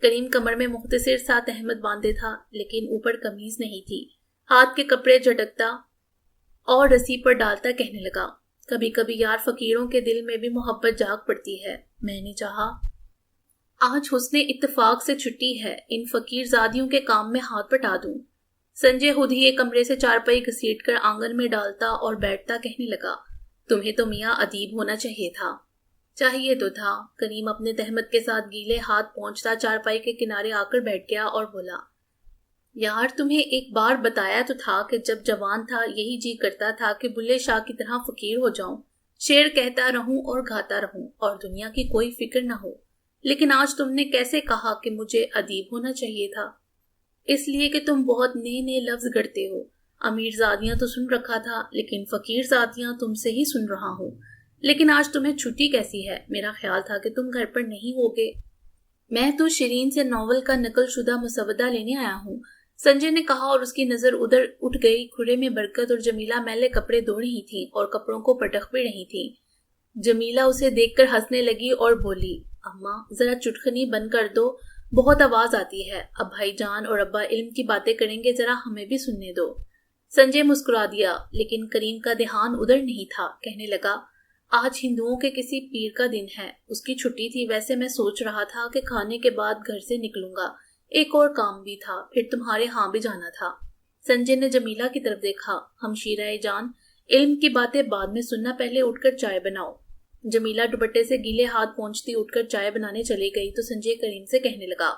करीम कमर में मुख्तसर सा तहमद बांधे था, लेकिन ऊपर कमीज नहीं थी। हाथ के कपड़े झटकता और रस्सी पर डालता कहने लगा, कभी कभी यार फकीरों के दिल में भी मोहब्बत जाग पड़ती है। मैंने चाहा आज हुस्ने इत्तेफाक से छुट्टी है, इन फकीर जादियों के काम में हाथ बटा दूं। संजय खुद ही एक कमरे से चारपाई घसीट कर आंगन में डालता और बैठता कहने लगा, तुम्हें तो मियाँ अदीब होना चाहिए था। चाहिए तो था। करीम अपने तहमत के साथ गीले हाथ पहुंचता चारपाई के किनारे आकर बैठ गया और बोला, यार तुम्हें एक बार बताया तो था कि जब जवान था यही जी करता था कि बुल्ले शाह की तरह फकीर हो जाऊं, शेर कहता रहूं और गाता रहूं और दुनिया की कोई फिक्र न हो। लेकिन आज तुमने कैसे कहा कि मुझे अदीब होना चाहिए था? इसलिए कि तुम बहुत नए नए लफ्ज गढ़ते हो। अमीर जादियां तो सुन रखा था, लेकिन फकीर जादियां तुमसे ही सुन रहा हूँ। लेकिन आज तुम्हें छुट्टी कैसी है? मेरा ख्याल था कि तुम घर पर नहीं होगे। मैं तो शिरीन से नॉवल का नकल शुदा मुसवदा लेने आया हूँ, संजय ने कहा और उसकी नजर उधर उठ गई। खुरे में बरकत और जमीला मैले कपड़े धो रही थी और कपड़ों को पटक भी रही थी। जमीला उसे देखकर हंसने लगी और बोली, अम्मा जरा चुटखनी बंद कर दो, बहुत आवाज आती है। अब भाईजान और अब्बा इल्म की बातें करेंगे, जरा हमें भी सुनने दो। संजय मुस्कुरा दिया, लेकिन करीम का ध्यान उधर नहीं था। कहने लगा, आज हिंदुओं के किसी पीर का दिन है, उसकी छुट्टी थी। वैसे मैं सोच रहा था कि खाने के बाद घर से निकलूंगा, एक और काम भी था, फिर तुम्हारे यहाँ भी जाना था। संजय ने जमीला की तरफ देखा, हमशीराए जान, इल्म की बातें बाद में सुनना, पहले उठकर चाय बनाओ। जमीला दुपट्टे से गीले हाथ पहुंचती उठकर चाय बनाने चली गई तो संजय करीम से कहने लगा,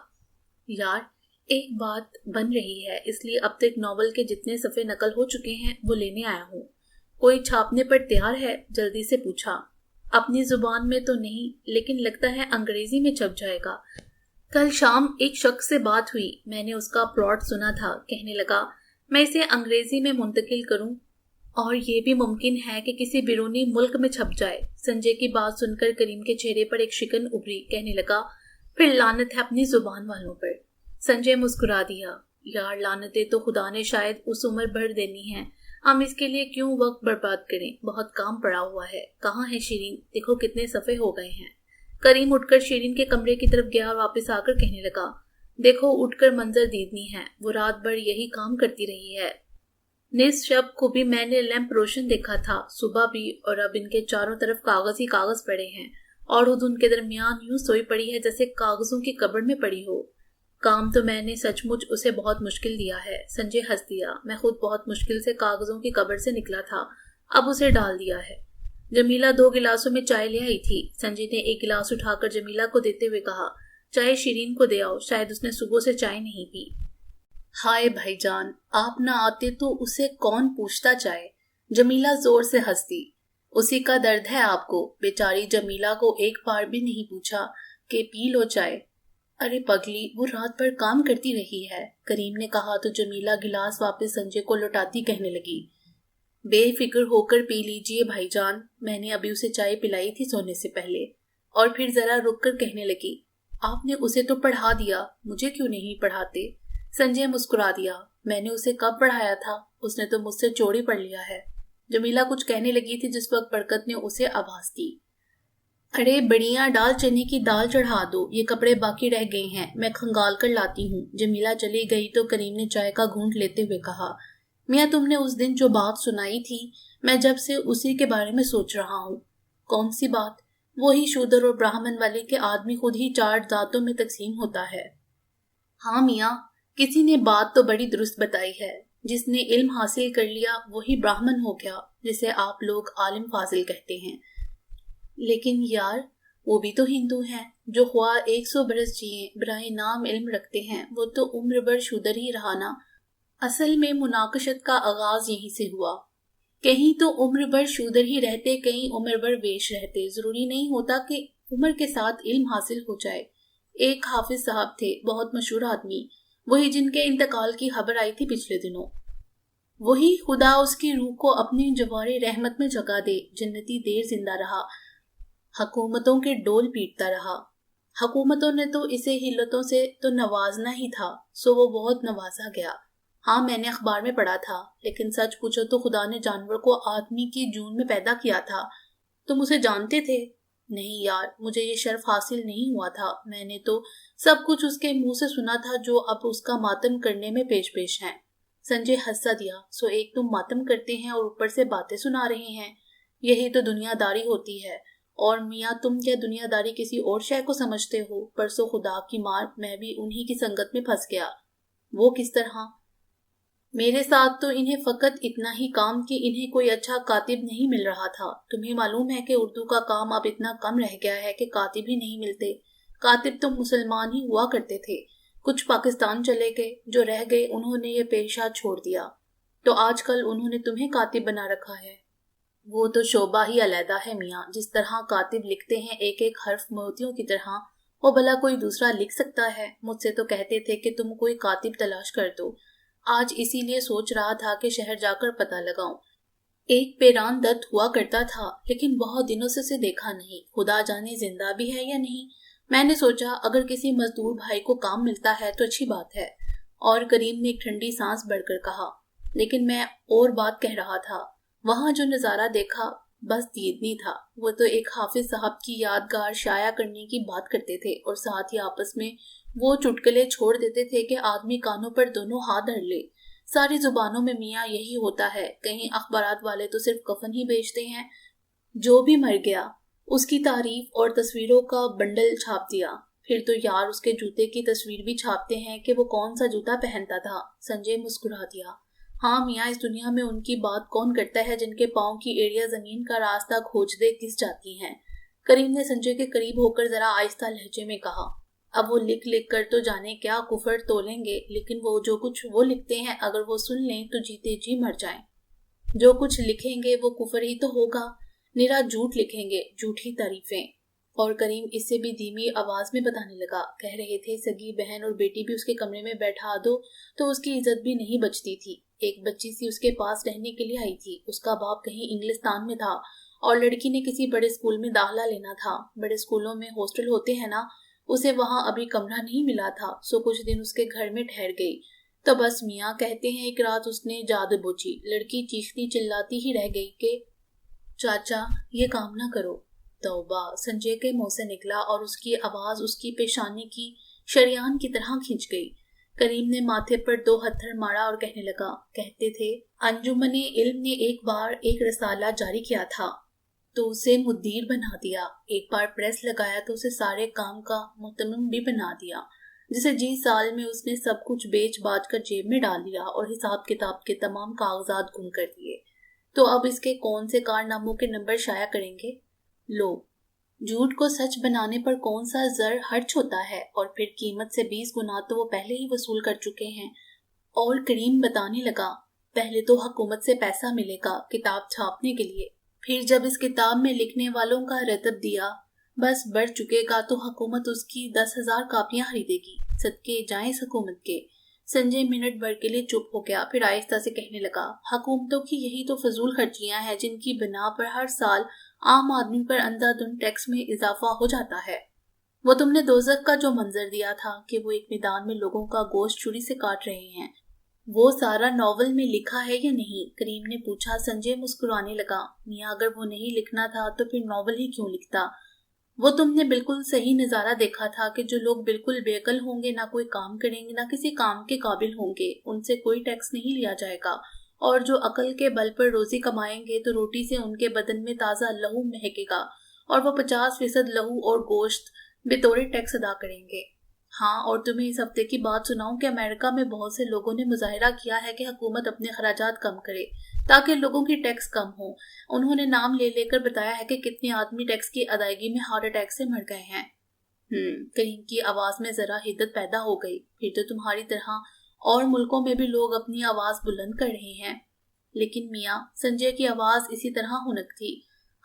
यार एक बात बन रही है, इसलिए अब तक नॉवल के जितने सफ़े नकल हो चुके हैं वो लेने आया हूँ। कोई छापने पर तैयार है? जल्दी से पूछा। अपनी जुबान में तो नहीं, लेकिन लगता है अंग्रेजी में छप जाएगा। कल शाम एक शख्स से बात हुई, मैंने उसका प्लॉट सुना था। कहने लगा, मैं इसे अंग्रेजी में मुंतकिल करूं और ये भी मुमकिन है कि किसी बिरूनी मुल्क में छप जाए। संजय की बात सुनकर करीम के चेहरे पर एक शिकन उभरी। कहने लगा, फिर लानत है अपनी जुबान वालों पर। संजय मुस्कुरा दिया, यार लानतें तो खुदा ने शायद उस उम्र भर देनी है, हम इसके लिए क्यों वक्त बर्बाद करें, बहुत काम पड़ा हुआ है। कहाँ है शिरीन? देखो कितने सफ़े हो गए हैं। करीम उठकर शिरीन के कमरे की तरफ गया और वापस आकर कहने लगा, देखो उठकर मंजर दीदनी है, वो रात भर यही काम करती रही है। निस शब को भी मैंने लैंप रोशन देखा था, सुबह भी, और अब इनके चारों तरफ कागज ही कागज पड़े हैं और उनके दरमियान यूं सोई पड़ी है जैसे कागजों की कब्र में पड़ी हो। काम तो मैंने सचमुच उसे बहुत मुश्किल दिया है। संजय हंस दिया। मैं खुद बहुत मुश्किल से कागजों की कब्र से निकला था, अब उसे डाल दिया है। जमीला 2 गिलासों में चाय ले आई थी। संजय ने एक गिलास उठाकर जमीला को देते हुए कहा, चाय शिरीन को दे आओ, शायद उसने सुबह से चाय नहीं पी। हाय भाईजान, आप ना आते तो उसे कौन पूछता चाय। जमीला जोर से हंस दी। उसी का दर्द है आपको। बेचारी जमीला को एक बार भी नहीं पूछा कि पी लो चाय। अरे पगली, वो रात भर काम करती रही है, करीम ने कहा तो जमीला गिलास वापस संजय को लौटाती कहने लगी, बेफिक्र होकर पी लीजिए भाईजान, मैंने अभी उसे चाय पिलाई थी सोने से पहले। और फिर जरा रुक कर कहने लगी, आपने उसे तो पढ़ा दिया, मुझे क्यों नहीं पढ़ाते। संजय मुस्कुरा दिया, मैंने उसे कब पढ़ाया था, उसने तो मुझसे चोरी पढ़ लिया है। जमीला कुछ कहने लगी थी जिस वक्त बरकत ने उसे आवाज दी, अरे बढ़िया, दाल चने की दाल चढ़ा दो, ये कपड़े बाकी रह गए हैं, मैं खंगाल कर लाती हूँ। जमीला चली गई तो करीम ने चाय का घूंट लेते हुए कहा, मियाँ तुमने उस दिन जो बात सुनाई थी, मैं जब से उसी के बारे में सोच रहा हूँ। कौन सी बात? वही शूद्र और ब्राह्मण वाले के आदमी खुद ही 4 जातों में तकसीम होता है। हाँ मियाँ, किसी ने बात तो बड़ी दुरुस्त बताई है, जिसने इल्म हासिल कर लिया वही ब्राह्मण हो गया, जिसे आप लोग आलिम फाजिल कहते हैं। लेकिन यार, वो भी तो हिंदू हैं, जो ख्वाह 100 बरस जिए बराए नाम इल्म रखते हैं, वो तो उम्र भर शूदर ही रहा ना। असल में मुनाकशत का आगाज यहीं से हुआ। कहीं तो उम्र भर शूदर ही रहते, कहीं उम्र भर वेश रहते। जरूरी नहीं होता कि उम्र के साथ इल्म हासिल हो जाए। एक हाफिज साहब थे, बहुत मशहूर आदमी, वही जिनके इंतकाल की खबर आई थी पिछले दिनों। वही, खुदा उसकी रूह को अपनी जवारे रहमत में जगा दे, जन्नती देर जिंदा रहा, हुकूमतों के डोल पीटता रहा। हुकूमतों ने तो इसे हिल्लतों से तो नवाजना ही था, सो वो बहुत नवाजा गया। हाँ, मैंने अखबार में पढ़ा था, लेकिन सच पूछो तो खुदा ने जानवर को आदमी की जून में पैदा किया था। तुम उसे जानते थे? नहीं यार, मुझे ये शर्फ हासिल नहीं हुआ था। मैंने तो सब कुछ उसके मुंह से सुना था जो अब उसका मातम करने में पेश पेश है। संजय हंसा दिया, सो एक तुम मातम करते हैं और ऊपर से बातें सुना रहे हैं। यही तो दुनियादारी होती है। और मियाँ, तुम क्या दुनियादारी किसी और शय को समझते हो? परसों खुदा की मार, मैं भी उन्हीं की संगत में फंस गया। वो किस तरह? मेरे साथ तो इन्हें फकत इतना ही काम कि इन्हें कोई अच्छा कातिब नहीं मिल रहा था। तुम्हें मालूम है कि उर्दू का काम अब इतना कम रह गया है कि कातिब ही नहीं मिलते। कातिब तो मुसलमान ही हुआ करते थे, कुछ पाकिस्तान चले गए, जो रह गए उन्होंने ये पेशा छोड़ दिया, तो आजकल उन्होंने तुम्हें कातिब बना रखा है। वो तो शोभा ही अलहदा है मियाँ। जिस तरह कातिब लिखते हैं एक एक हर्फ मोतियों की तरह, वो भला कोई दूसरा लिख सकता है? मुझसे तो कहते थे कि तुम कोई कातिब तलाश कर दो। आज इसीलिए सोच रहा था कि शहर जाकर पता लगाऊं। एक पेरान दत्त हुआ करता था, लेकिन बहुत दिनों से उसे देखा नहीं। खुदा जाने जिंदा भी है या नहीं। मैंने सोचा अगर किसी मजदूर भाई को काम मिलता है तो अच्छी बात है। और करीम ने एक ठंडी सांस भरकर कहा, लेकिन मैं और बात कह रहा था। वहां जो नजारा देखा बस दीदनी था। वो तो एक हाफिज साहब की यादगार शाया करने की बात करते थे और साथ ही आपस में वो चुटकुले छोड़ देते थे कि आदमी कानों पर दोनों हाथ धर ले। सारी जुबानों में मियाँ यही होता है। कहीं अखबारात वाले तो सिर्फ कफन ही बेचते हैं। जो भी मर गया उसकी तारीफ और तस्वीरों का बंडल छाप दिया। फिर तो यार उसके जूते की तस्वीर भी छापते हैं कि वो कौन सा जूता पहनता था। संजय मुस्कुरा दिया। हाँ मियाँ, इस दुनिया में उनकी बात कौन करता है जिनके पाँव की एड़ियां जमीन का रास्ता खोज दे घिस जाती हैं। करीम ने संजय के करीब होकर जरा आहिस्ता लहजे में कहा, अब वो लिख लिख कर तो जाने क्या कुफर तोलेंगे, लेकिन वो जो कुछ वो लिखते हैं अगर वो सुन लें तो जीते जी मर जाएं। जो कुछ लिखेंगे वो कुफर ही तो होगा। निरा झूठ लिखेंगे, झूठी तारीफें। और करीम इससे भी धीमी आवाज में बताने लगा, कह रहे थे सगी बहन और बेटी भी उसके कमरे में बैठा दो तो उसकी इज्जत भी नहीं बचती थी। एक बच्ची सी उसके पास रहने के लिए आई थी। उसका बाप कहीं इंग्लिस्तान में था और लड़की ने किसी बड़े स्कूल में दाखिला लेना था। बड़े स्कूलों में हॉस्टल होते हैं ना, उसे वहां अभी कमरा नहीं मिला था, सो कुछ दिन उसके घर में ठहर गई। तो बस मियाँ कहते हैं एक रात उसने जादू बोची। लड़की चीखती चिल्लाती ही रह गई कि चाचा ये काम ना करो। तौबा, संजय के मुंह से निकला और उसकी आवाज उसकी पेशानी की शरियान की तरह खिंच गई। کریم نے ماتھے پر 2 ہتھر مارا اور کہنے لگا، کہتے تھے انجمن علم نے ایک بار ایک رسالہ جاری کیا تھا تو اسے مدیر بنا دیا، ایک بار پریس لگایا تو اسے سارے کام کا مہتمم بھی بنا دیا، جسے 20 سال میں اس نے سب کچھ بیچ باچ کر جیب میں ڈال لیا اور حساب کتاب کے تمام کاغذات گم کر دیے، تو اب اس کے کون سے کارناموں کے نمبر شائع کریں گے؟ لو، جھوٹ کو سچ بنانے پر کون سا زر خرچ ہوتا ہے، اور پھر قیمت سے 20 گنا تو وہ پہلے ہی وصول کر چکے ہیں۔ اور کریم بتانے لگا، پہلے تو حکومت سے پیسہ ملے گا کتاب چھاپنے کے لیے، پھر جب اس کتاب میں لکھنے والوں کا رتب دیا بس بڑھ چکے گا تو حکومت اس کی 10,000 کاپیاں خریدے گی، صدقے جائیں اس حکومت کے۔ سنجے منٹ بھر کے لیے چپ ہو گیا، پھر آہستہ سے کہنے لگا، حکومتوں کی یہی تو فضول خرچیاں ہیں جن کی بنا پر ہر سال عام آدمی پر اندھا دھند ٹیکس میں اضافہ ہو جاتا ہے۔ وہ تم نے دوزخ کا جو منظر دیا تھا کہ وہ ایک میدان میں لوگوں کا گوشت چھری سے کاٹ رہے ہیں، وہ سارا ناول میں لکھا ہے یا نہیں؟ کریم نے پوچھا۔ سنجے مسکرانے لگا، میاں اگر وہ نہیں لکھنا تھا تو پھر ناول ہی کیوں لکھتا؟ وہ تم نے بالکل صحیح نظارہ دیکھا تھا کہ جو لوگ بالکل بے عقل ہوں گے، نہ کوئی کام کریں گے، نہ کسی کام کے قابل ہوں گے، ان سے کوئی ٹیکس نہیں لیا جائے گا، اور جو عقل کے بل پر روزی کمائیں گے تو روٹی سے ان کے بدن میں تازہ لہو مہکے گا، اور وہ 50% لہو اور گوشت بطور ٹیکس ادا کریں گے۔ ہاں، اور تمہیں اس ہفتے کی بات سناؤں کہ امریکہ میں بہت سے لوگوں نے مظاہرہ کیا ہے کہ حکومت اپنے اخراجات کم کرے تاکہ لوگوں کی ٹیکس کم ہو۔ انہوں نے نام لے لے کر بتایا ہے کہ کتنے آدمی ٹیکس کی ادائیگی میں ہارٹ اٹیک سے مر گئے ہیں۔ کریم کی آواز میں ذرا حدت پیدا ہو گئی۔ پھر تو تمہاری طرح اور ملکوں میں بھی لوگ اپنی آواز بلند کر رہے ہیں۔ لیکن میاں، سنجے کی آواز اسی طرح ہنک تھی،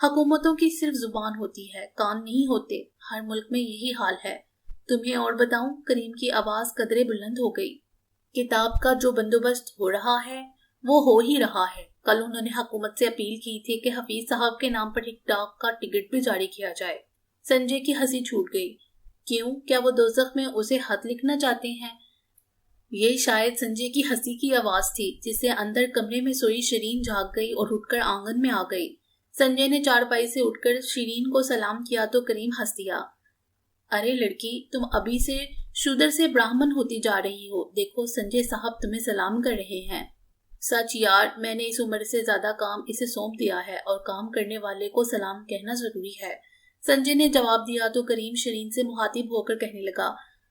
حکومتوں کی صرف زبان ہوتی ہے، کان نہیں ہوتے، ہر ملک میں یہی حال ہے۔ تمہیں اور بتاؤں؟ کریم کی آواز قدرے بلند ہو گئی۔ کتاب کا جو بندوبست ہو رہا ہے وہ ہو ہی رہا ہے۔ کل انہوں نے حکومت سے اپیل کی تھی کہ حفیظ صاحب کے نام پر ایک ڈاک کا ٹکٹ بھی جاری کیا جائے۔ سنجے کی ہنسی چھوٹ گئی۔ کیوں؟ کیا وہ دوزخ میں اسے خط لکھنا چاہتے ہیں؟ یہ شاید سنجے کی ہنسی کی آواز تھی جس سے اندر کمرے میں سوئی شیرین جاگ گئی اور اٹھ کر آنگن میں آ گئی۔ سنجے نے چارپائی سے اٹھ کر شیرین کو سلام کیا تو کریم ہنس دیا۔ ارے لڑکی، تم ابھی سے شودر سے براہمن ہوتی جا رہی ہو، دیکھو سنجے صاحب تمہیں سلام کر رہے ہیں۔ سچ یار، میں نے اس عمر سے زیادہ کام اسے سونپ دیا ہے اور کام کرنے والے کو سلام کہنا ضروری ہے۔ سنجے نے جواب دیا تو کریم شیرین سے مخاطب ہو کر کہنے لگا،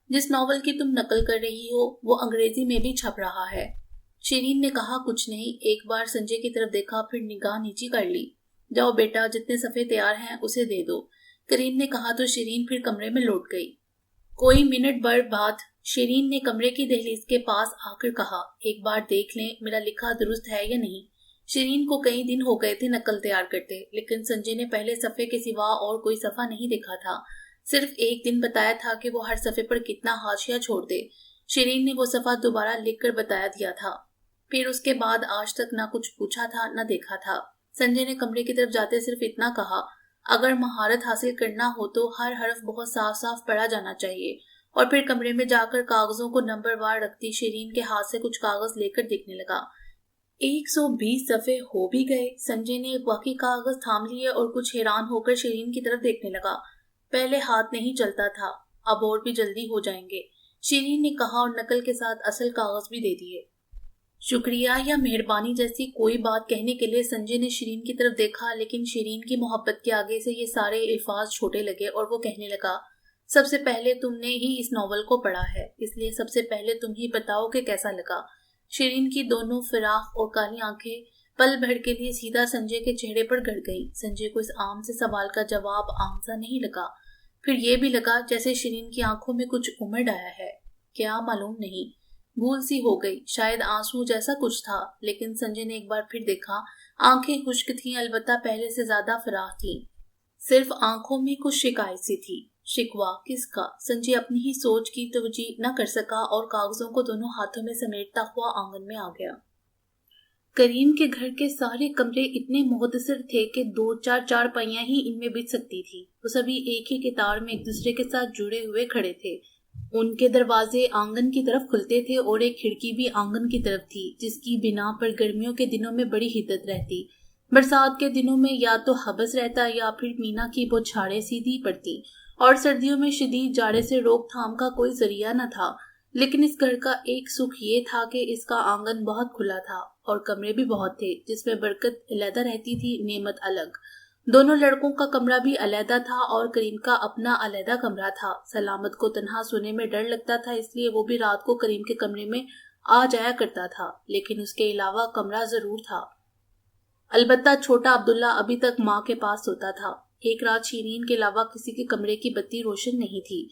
جس ناول کی تم نقل کر رہی ہو وہ انگریزی میں بھی چھپ رہا ہے۔ شیرین نے کہا کچھ نہیں، ایک بار سنجے کی طرف دیکھا، پھر نگاہ نیچی کر لی۔ جاؤ بیٹا، جتنے صفحے تیار ہیں اسے دے دو، کریم نے کہا تو شیرین پھر کمرے میں لوٹ گئی۔ کوئی منٹ بھر بعد شیرین نے کمرے کی دہلیز کے پاس آ کر کہا، ایک بار دیکھ لیں میرا لکھا درست ہے یا نہیں۔ شیرین کو کئی دن ہو گئے تھے نقل تیار کرتے، لیکن سنجے نے پہلے صفحے کے سوا اور کوئی صفحہ نہیں دیکھا تھا، صرف ایک دن بتایا تھا کہ وہ ہر صفحے پر کتنا حاشیہ چھوڑ دے۔ شیرین نے وہ صفحہ دوبارہ لکھ کر بتایا دیا تھا، پھر اس کے بعد آج تک نہ کچھ پوچھا تھا نہ دیکھا تھا۔ سنجے نے کمرے کی طرف جاتے صرف اتنا کہا، اگر مہارت حاصل کرنا ہو تو ہر حرف بہت صاف صاف پڑھا جانا چاہیے، اور پھر کمرے میں جا کر کاغذوں کو نمبر وار رکھتی شیرین کے ہاتھ سے کچھ کاغذ لے کر دیکھنے لگا۔ 120 صفحے ہو بھی گئے۔ سنجے نے باقی کاغذ تھام لیے اور کچھ حیران ہو کر شیرین کی طرف دیکھنے لگا۔ پہلے ہاتھ نہیں چلتا تھا، اب اور بھی جلدی ہو جائیں گے، شیرین نے کہا اور نقل کے ساتھ اصل کاغذ بھی دے دیے۔ شکریہ یا مہربانی جیسی کوئی بات کہنے کے لیے سنجے نے شیرین کی طرف دیکھا، لیکن شیرین کی محبت کے آگے سے یہ سارے الفاظ چھوٹے لگے اور وہ کہنے لگا، سب سے پہلے تم نے ہی اس ناول کو پڑھا ہے، اس لیے سب سے پہلے تم ہی بتاؤ کہ کیسا لگا۔ شیرین کی دونوں فراخ اور کالی آنکھیں پل بھر کے لیے سیدھا سنجے کے چہرے پر گڑ گئیں۔ سنجے کو اس عام سے سوال کا جواب عام سا نہیں لگا، پھر یہ بھی لگا جیسے شیرین کی آنکھوں میں کچھ امڑ آیا ہے، کیا معلوم نہیں، بھول سی ہو گئی، شاید آنسو جیسا کچھ تھا۔ لیکن سنجے نے ایک بار پھر دیکھا، آنکھیں خشک تھیں، البتہ پہلے سے زیادہ فراخ تھیں، صرف آنکھوں میں کچھ شکایت سی تھی۔ شکوہ کس کا؟ سنجے اپنی ہی سوچ کی توجہ نہ کر سکا اور کاغذوں کو دونوں ہاتھوں میں سمیٹتا ہوا آنگن میں آ گیا۔ کریم کے گھر کے سارے کمرے اتنے مختصر تھے کہ 2-4 چارپائیاں ہی ان میں بچ سکتی تھی۔ وہ سبھی ایک ہی قطار میں ایک دوسرے کے ساتھ جڑے ہوئے کھڑے تھے۔ ان کے دروازے آنگن کی طرف کھلتے تھے اور ایک کھڑکی بھی آنگن کی طرف تھی، جس کی بنا پر گرمیوں کے دنوں میں بڑی حدت رہتی، برسات کے دنوں میں یا تو حبس رہتا یا پھر مینا کی بوچھاڑیں سیدھی پڑتی، اور سردیوں میں شدید جاڑے سے روک تھام کا کوئی ذریعہ نہ تھا۔ लेकिन इस घर का एक सुख ये था कि इसका आंगन बहुत खुला था और कमरे भी बहुत थे, जिसमें बरकत अलहदा रहती थी, नेमत अलग। दोनों लड़कों का कमरा भी अलहदा था और करीम का अपना अलहदा कमरा था। सलामत को तन्हा सोने में डर लगता था, इसलिए वो भी रात को करीम के कमरे में आ जाया करता था, लेकिन उसके अलावा कमरा जरूर था। अलबत्ता छोटा अब्दुल्ला अभी तक माँ के पास सोता था। एक रात शीरीन के अलावा किसी के कमरे की बत्ती रोशन नहीं थी।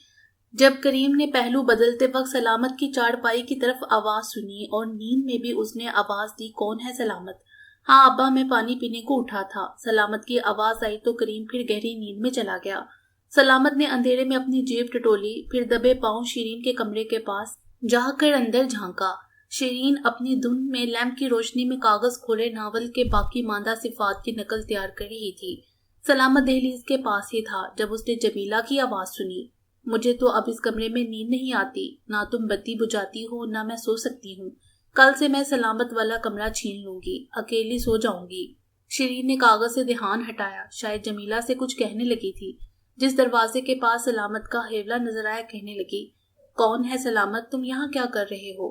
जब करीम ने पहलू बदलते वक्त सलामत की चारपाई की तरफ आवाज सुनी और नींद में भी उसने आवाज दी, कौन है सलामत? हाँ अब्बा, मैं पानी पीने को उठा था। सलामत की आवाज आई तो करीम फिर गहरी नींद में चला गया। सलामत ने अंधेरे में अपनी जेब टटोली, फिर दबे पांव शीरीन के कमरे के पास जाकर अंदर झांका। शीरीन अपनी धुन में लैंप की रोशनी में कागज खोले नावल के बाकी मांदा सिफात की नकल तैयार कर रही थी। सलामत दहलीज के पास ही था जब उसने जमीला की आवाज सुनी। मुझे तो अब इस कमरे में नींद नहीं आती, ना तुम बत्ती बुझाती हो ना मैं सो सकती हूँ। कल से मैं सलामत वाला कमरा छीन लूंगी, अकेली सो जाऊंगी। शीरीन ने कागज से ध्यान हटाया, शायद जमीला से कुछ कहने लगी थी। जिस दरवाजे के पास सलामत का हेवला नजर आया कहने लगी, कौन है सलामत, तुम यहाँ क्या कर रहे हो?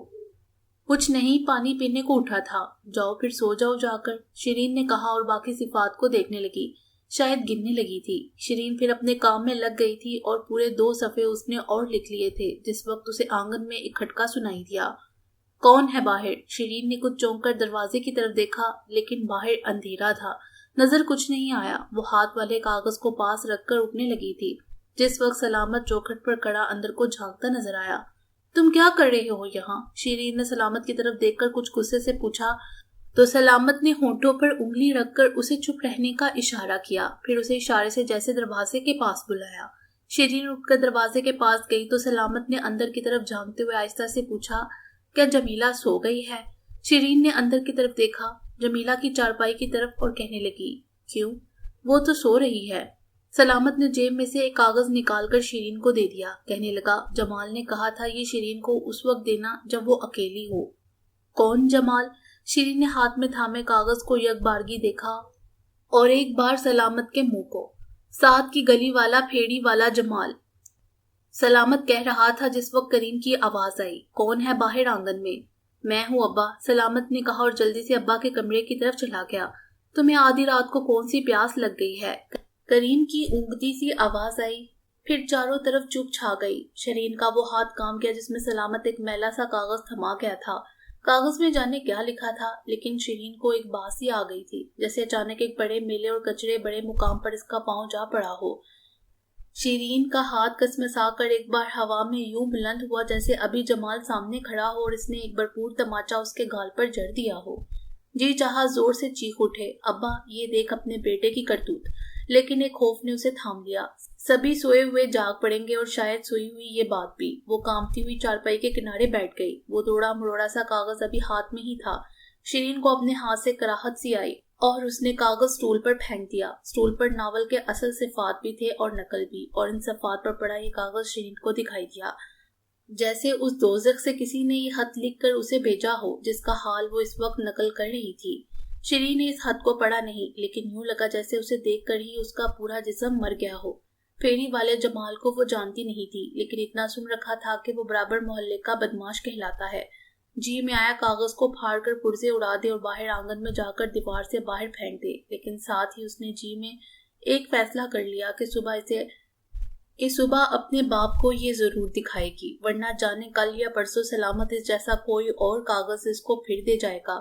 कुछ नहीं, पानी पीने को उठा था। जाओ फिर सो जाओ जाकर, शीरीन ने कहा और बाकी सिफात को देखने लगी। शायद गिनने लगी थी। शीरीन फिर अपने काम में लग गई थी और पूरे 2 सफ़े उसने और लिख लिए थे जिस वक्त उसे आंगन में एक खटका सुनाई दिया। कौन है बाहर? शीरीन ने कुछ चौंक कर दरवाजे की तरफ देखा, लेकिन बाहर अंधेरा था, नजर कुछ नहीं आया। वो हाथ वाले कागज को पास रखकर उठने लगी थी जिस वक्त सलामत चौखट पर खड़ा अंदर को झांकता नजर आया। तुम क्या कर रहे हो यहाँ? शीरीन ने सलामत की तरफ देखकर कुछ गुस्से से पूछा तो सलामत ने होंठों पर उंगली रखकर उसे चुप रहने का इशारा किया, फिर उसे इशारे से जैसे दरवाजे के पास बुलाया। शीरीन उठकर दरवाजे के पास गई तो सलामत ने अंदर की तरफ झांकते हुए आहिस्ता से पूछा, क्या जमीला सो गई है? शीरीन ने अंदर की तरफ देखा, जमीला की चारपाई की तरफ, और कहने लगी, क्यों, वो तो सो रही है। सलामत ने जेब में से एक कागज निकालकर शीरीन को दे दिया, कहने लगा, जमाल ने कहा था ये शीरीन को उस वक्त देना जब वो अकेली हो। कौन जमाल? शीरीन ने हाथ में थामे कागज को यकबारगी देखा और एक बार सलामत के मुंह को। साथ की गली वाला फेड़ी वाला जमाल, सलामत कह रहा था जिस वक्त करीम की आवाज आई। कौन है बाहर आंगन में? मैं हूँ अब्बा, सलामत ने कहा और जल्दी से अब्बा के कमरे की तरफ चला गया। तुम्हें आधी रात को कौन सी प्यास लग गई है? करीम की ऊँगती सी आवाज आई। फिर चारों तरफ चुप छा गई। शीरीन का वो हाथ काम किया जिसमें सलामत एक मैला सा कागज थमा गया था। कागज में जाने क्या लिखा था, लेकिन शीरीन को एक बात सी आ गई थी, जैसे अचानक एक बड़े मेले और कचरे बड़े मुकाम पर इसका पांव जा पड़ा हो। शीरीन का हाथ कसमसा कर एक बार हवा में यूं बुलंद हुआ जैसे अभी जमाल सामने खड़ा हो और इसने एक भरपूर तमाचा उसके गाल पर जड़ दिया हो। जी चाहा जोर से चीख उठे, अब्बा ये देख अपने बेटे की करतूत, लेकिन एक खौफ ने उसे थाम लिया। सभी सोए हुए जाग पड़ेंगे और शायद सोई हुई ये बात भी। वो कांपती हुई चारपाई के किनारे बैठ गई। वो थोड़ा मरोड़ा सा कागज अभी हाथ में ही था। शीरीन को अपने हाथ से कराहत सी आई और उसने कागज स्टूल पर फेंक दिया। स्टूल पर नावल के असल सिफात भी थे और नकल भी, और इन सिफात पर पड़ा ये कागज शीरीन को दिखाई दिया जैसे उस दोजख से किसी ने ये खत लिखकर उसे भेजा हो जिसका हाल वो इस वक्त नकल कर रही थी। शीरीन ने इस खत को पढ़ा नहीं, लेकिन यूं लगा जैसे उसे देखकर ही उसका पूरा जिस्म मर गया हो। फेरी वाले जमाल को वो जानती नहीं थी, लेकिन इतना सुन रखा था कि वो बराबर मोहल्ले का बदमाश कहलाता है। जी में आया कागज को फाड़कर पुर्जे उड़ा दे और बाहर आंगन में जाकर दीवार से बाहर फेंक दे, लेकिन साथ ही उसने जी में एक फैसला कर लिया कि सुबह अपने बाप को ये जरूर दिखाएगी, वरना जाने कल या परसों सलामत इस जैसा कोई और कागज इसको फिर दे जाएगा।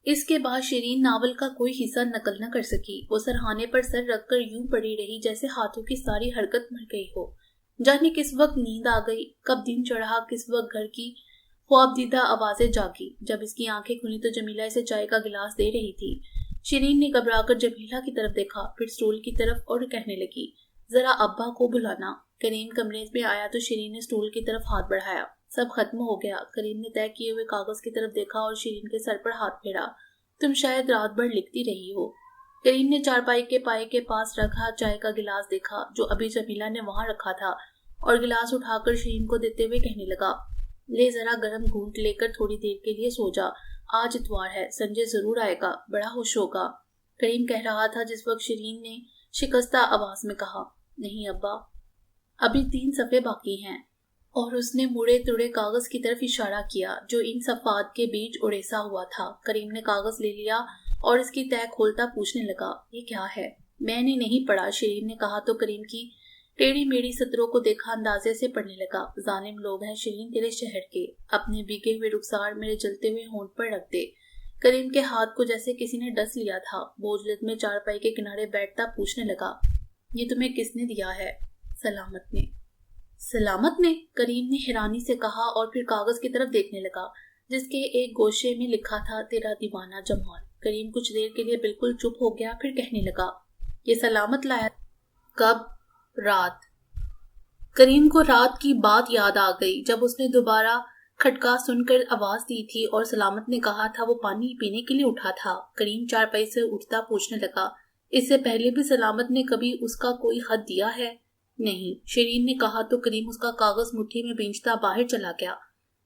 इसके बाद शीरीन नावल का कोई हिस्सा नकल न कर सकी। वो सरहाने पर सर रखकर यूं पड़ी रही जैसे हाथों की सारी हरकत मर गई हो। जाने किस वक्त नींद आ गई, कब दिन चढ़ा, किस वक्त घर की ख्वाबदीदा आवाजें जागी। जब इसकी आंखें खुली तो जमीला इसे चाय का गिलास दे रही थी। शीरीन ने घबराकर जमीला की तरफ देखा, फिर स्टूल की तरफ, और कहने लगी, जरा अब्बा को बुलाना। करीम कमरे में आया तो शीरीन ने स्टूल की तरफ हाथ बढ़ाया। सब खत्म हो गया। करीम ने तय किए हुए कागज की तरफ देखा और शीरीन के सर पर हाथ फेरा। तुम शायद रात भर लिखती रही हो। करीम ने चारपाई के पाए के पास रखा चाय का गिलास देखा जो अभी जमीला ने वहां रखा था, और गिलास उठाकर शीरीन को देते हुए कहने लगा, ले जरा गर्म घूंट लेकर थोड़ी देर के लिए सो जा। आज इतवार है, संजय जरूर आएगा, बड़ा खुश होगा। करीम कह रहा था जिस वक्त शीरीन ने शिकस्ता आवाज में कहा, नहीं अब्बा, अभी 3 सफ़े बाकी हैं। और उसने मुड़े तुड़े कागज की तरफ इशारा किया जो इन सफ़ात के बीच उड़ेसा हुआ था। करीम ने कागज ले लिया और इसकी तह खोलता पूछने लगा, ये क्या है? मैंने नहीं पढ़ा, शिरीन ने कहा तो करीम की टेढ़ी मेढ़ी सतरों को देखा अंदाजे से पढ़ने लगा। जालिम लोग हैं शिरीन तेरे शहर के, अपने भीगे हुए रुखसार मेरे जलते हुए होंठ पर रख दे। करीम के हाथ को जैसे किसी ने डस लिया था। बोझलत में चारपाई के किनारे बैठता पूछने लगा, ये तुम्हें किसने दिया है? सलामत ने। सलामत ने? करीम ने हैरानी से कहा और फिर कागज की तरफ देखने लगा जिसके एक गोशे में लिखा था, तेरा दीवाना जमाल। करीम कुछ देर के लिए बिल्कुल चुप हो गया, फिर कहने लगा, ये सलामत लाया? कब? रात। करीम को रात की बात याद आ गई जब उसने दोबारा खटका सुनकर आवाज दी थी और सलामत ने कहा था वो पानी पीने के लिए उठा था। करीम चारपाई से उठता पूछने लगा, इससे पहले भी सलामत ने कभी उसका कोई खत दिया है? नहीं, शिरीन ने कहा तो करीम उसका कागज मुट्ठी में बींचता बाहर चला गया।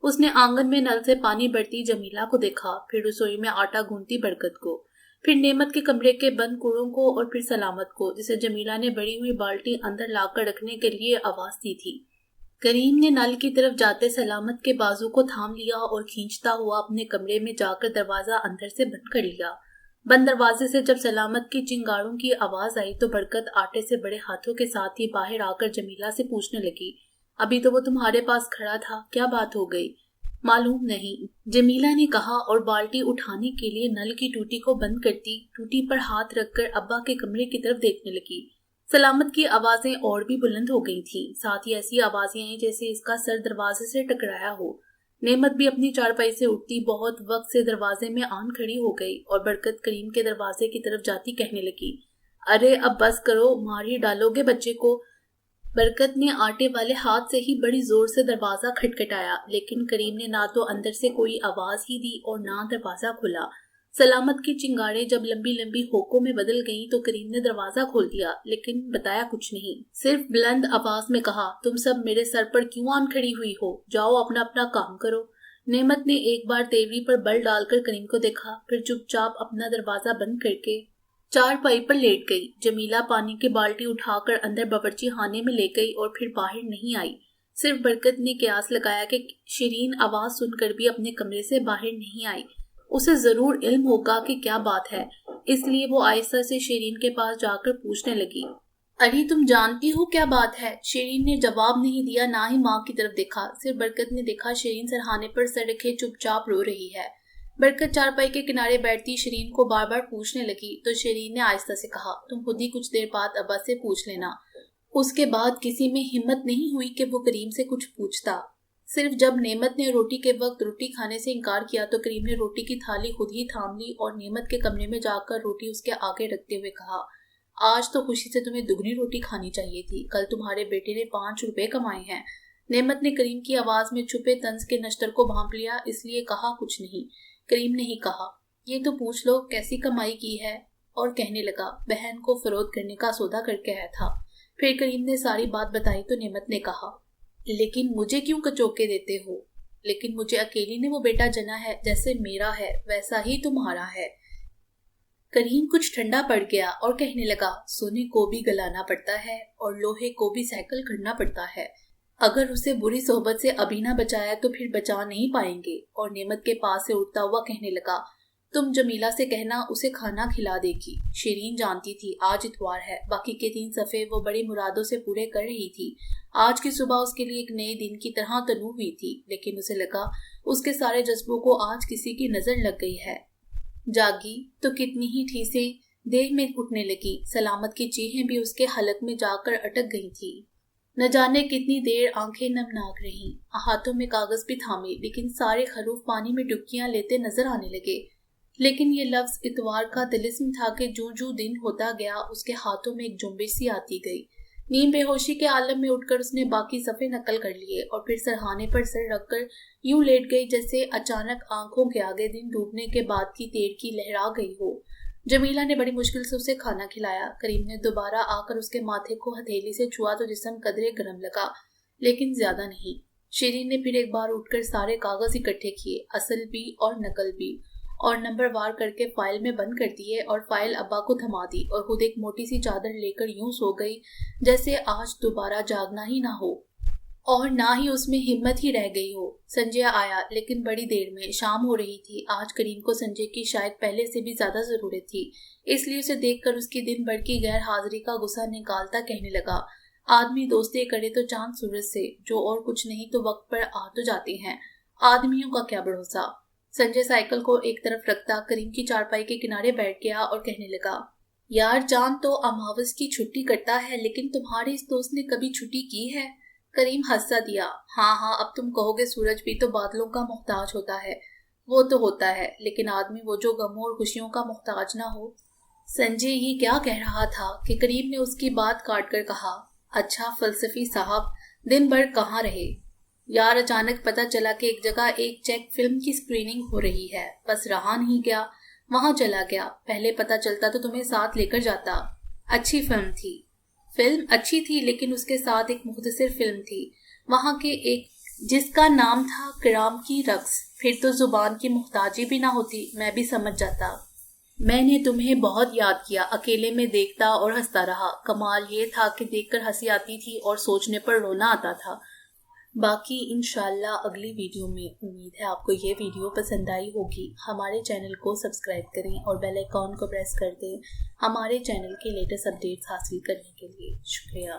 उसने आंगन में नल से पानी भरती जमीला को देखा, फिर रसोई में आटा गूंथती बरकत को, फिर नेमत के कमरे के बंद कूड़ों को और फिर सलामत को जिसे जमीला ने बड़ी हुई बाल्टी अंदर लाकर रखने के लिए आवाज दी थी। करीम ने नल की तरफ जाते सलामत के बाजू को थाम लिया और खींचता हुआ अपने कमरे में जाकर दरवाजा अंदर से बंद कर लिया। बंद दरवाजे से जब सलामत की चिंगारों की आवाज आई तो बरकत आटे से बड़े हाथों के साथ ही बाहर आकर जमीला से पूछने लगी, अभी तो वो तुम्हारे पास खड़ा था, क्या बात हो गई? मालूम नहीं, जमीला ने कहा और बाल्टी उठाने के लिए नल की टूटी को बंद करती टूटी पर हाथ रखकर अब्बा के कमरे की तरफ देखने लगी। सलामत की आवाजें और भी बुलंद हो गई थी, साथ ही ऐसी आवाजें आई जैसे इसका सर दरवाजे से टकराया हो। नेमत भी अपनी चारपाई से उठती बहुत वक्त से दरवाजे में आन खड़ी हो गई और बरकत करीम के दरवाजे की तरफ जाती कहने लगी, अरे अब बस करो, मार ही डालोगे बच्चे को। बरकत ने आटे वाले हाथ से ही बड़ी जोर से दरवाजा खटखटाया, लेकिन करीम ने ना तो अंदर से कोई आवाज ही दी और ना दरवाजा खुला। सलामत की चिंगारें जब लंबी लंबी होकों में बदल गईं तो करीम ने दरवाजा खोल दिया, लेकिन बताया कुछ नहीं, सिर्फ बुलंद आवाज में कहा, तुम सब मेरे सर पर क्यों आन खड़ी हुई हो? जाओ अपना अपना काम करो। नेमत ने एक बार तेवरी पर बल डालकर करीम को देखा, फिर चुपचाप अपना दरवाजा बंद करके चारपाई पर लेट गई। जमीला पानी की बाल्टी उठाकर अंदर बावर्ची खाने में ले गई और फिर बाहर नहीं आई। सिर्फ बरकत ने कयास लगाया कि शिरीन आवाज सुनकर भी अपने कमरे से बाहर नहीं आई। उसे जरूर इल्म होगा कि क्या बात है, इसलिए वो आहिस्ता से शिरीन के पास जाकर पूछने लगी, अरे तुम जानती हो क्या बात है? शिरीन ने जवाब नहीं दिया, ना ही माँ की तरफ देखा। सिर्फ बरकत ने देखा शिरीन सरहाने पर सर रखे चुपचाप रो रही है। बरकत चारपाई के किनारे बैठती शिरीन को बार बार पूछने लगी तो शिरीन ने आहिस्ता से कहा, तुम खुद ही कुछ देर बाद अब्बा से पूछ लेना। उसके बाद किसी में हिम्मत नहीं हुई कि वो करीम से कुछ पूछता। सिर्फ जब नेमत ने रोटी के वक्त रोटी खाने से इनकार किया तो करीम ने रोटी की थाली खुद ही थाम ली और नेमत के कमरे में जाकर रोटी उसके आगे रखते हुए कहा, आज तो खुशी से तुम्हें दुगनी रोटी खानी चाहिए थी, कल तुम्हारे बेटे ने 5 रुपए कमाए हैं। नेमत ने करीम की आवाज में छुपे तंज के नश्तर को भांप लिया, इसलिए कहा कुछ नहीं। करीम ने ही कहा, ये तो पूछ लो कैसी कमाई की है, और कहने लगा, बहन को फरोख्त करने का सौदा करके आया था। फिर करीम ने सारी बात बताई तो नेमत ने कहा, लेकिन मुझे क्यों कचौके देते हो? लेकिन मुझे अकेली ने वो बेटा जना है, जैसे मेरा है वैसा ही तुम्हारा है। करीम कुछ ठंडा पड़ गया और कहने लगा, सोने को भी गलाना पड़ता है और लोहे को भी सैकल करना पड़ता है। अगर उसे बुरी सोहबत से अभी ना बचाया तो फिर बचा नहीं पाएंगे। और नेमत के पास से उठता हुआ कहने लगा, तुम जमीला से कहना उसे खाना खिला देगी। शिरीन जानती थी आज इतवार है, बाकी के 3 सफ़े वो बड़ी मुरादों से पूरे कर रही थी। आज की सुबह उसके लिए एक नए दिन की तरह तनू हुई थी, लेकिन उसे लगा उसके सारे जज्बों को आज किसी की नजर लग गई है। जागी तो कितनी ही ठीसें देर में उठने लगी। सलामत की चीखें भी उसके हलक में जाकर अटक गई थी। न जाने कितनी देर आंखें नमनाक रहीं। हाथों में कागज भी थामे, लेकिन सारे खरूफ पानी में डुबकियां लेते नजर आने लगे। लेकिन ये लफ्ज इतवार का तिलिस्म था कि जो दिन होता गया उसके हाथों में एक जुम्बिश सी आती गई। नीम बेहोशी के आलम में उठकर उसने बाकी सफ़े नकल कर लिए और फिर सरहाने पर सर रखकर यूं लेट गई जैसे अचानक आंखों के आगे दिन डूबने के बाद की तेर की लहरा गई हो। जमीला ने बड़ी मुश्किल से उसे खाना खिलाया। करीम ने दोबारा आकर उसके माथे को हथेली से छुआ तो जिस्म कदरे गर्म लगा, लेकिन ज्यादा नहीं। शिरीन ने फिर एक बार उठकर सारे कागज इकट्ठे किए, असल भी और नकल भी, और नंबरवार करके फाइल में बंद कर दिए और फाइल अब्बा को थमा दी और खुद एक मोटी सी चादर लेकर यूं सो गई जैसे आज दोबारा जागना ही ना हो। और ना ही उसमें हिम्मत ही रह गई हो। संजय आया, लेकिन बड़ी देर में। शाम हो रही थी। आज करीम को संजय की शायद पहले से भी ज्यादा जरूरत थी, इसलिए उसे देखकर उसकी दिन भर की गैर हाजिरी का गुस्सा निकालता कहने लगा, आदमी दोस्ती करे तो चांद सूरज से, जो और कुछ नहीं तो वक्त पर आ तो जाते हैं। आदमियों का क्या भरोसा। संजय साइकिल को एक तरफ रखता करीम की चारपाई के किनारे बैठ गया और कहने लगा, यार चांद तो अमावस की छुट्टी करता है, लेकिन तुम्हारे इस दोस्त ने कभी छुट्टी की है? करीम हंसा दिया। हाँ हाँ, अब तुम कहोगे सूरज भी तो बादलों का मोहताज होता है। वो तो होता है, लेकिन आदमी वो जो गमों और खुशियों का मोहताज ना हो। संजय ये क्या कह रहा था कि करीम ने उसकी बात काट कर कहा, अच्छा फलसफी साहब, दिन भर कहाँ रहे? यार अचानक पता चला कि एक जगह एक चेक फिल्म की स्क्रीनिंग हो रही है, बस रहा नहीं गया, वहां चला गया। पहले पता चलता तो तुम्हें साथ लेकर जाता। अच्छी फिल्म थी। फिल्म अच्छी थी, लेकिन उसके साथ एक मुख्तसर फिल्म थी वहां के एक, जिसका नाम था किराम की रक्स। फिर तो जुबान की मुहताजी भी ना होती, मैं भी समझ जाता। मैंने तुम्हें बहुत याद किया, अकेले में देखता और हंसता रहा। कमाल ये था कि देखकर हंसी आती थी और सोचने पर रोना आता था। बाकी इंशाल्लाह अगली वीडियो में। उम्मीद है आपको ये वीडियो पसंद आई होगी। हमारे चैनल को सब्सक्राइब करें और बेल आइकॉन को प्रेस कर दें हमारे चैनल के लेटेस्ट अपडेट्स हासिल करने के लिए। शुक्रिया।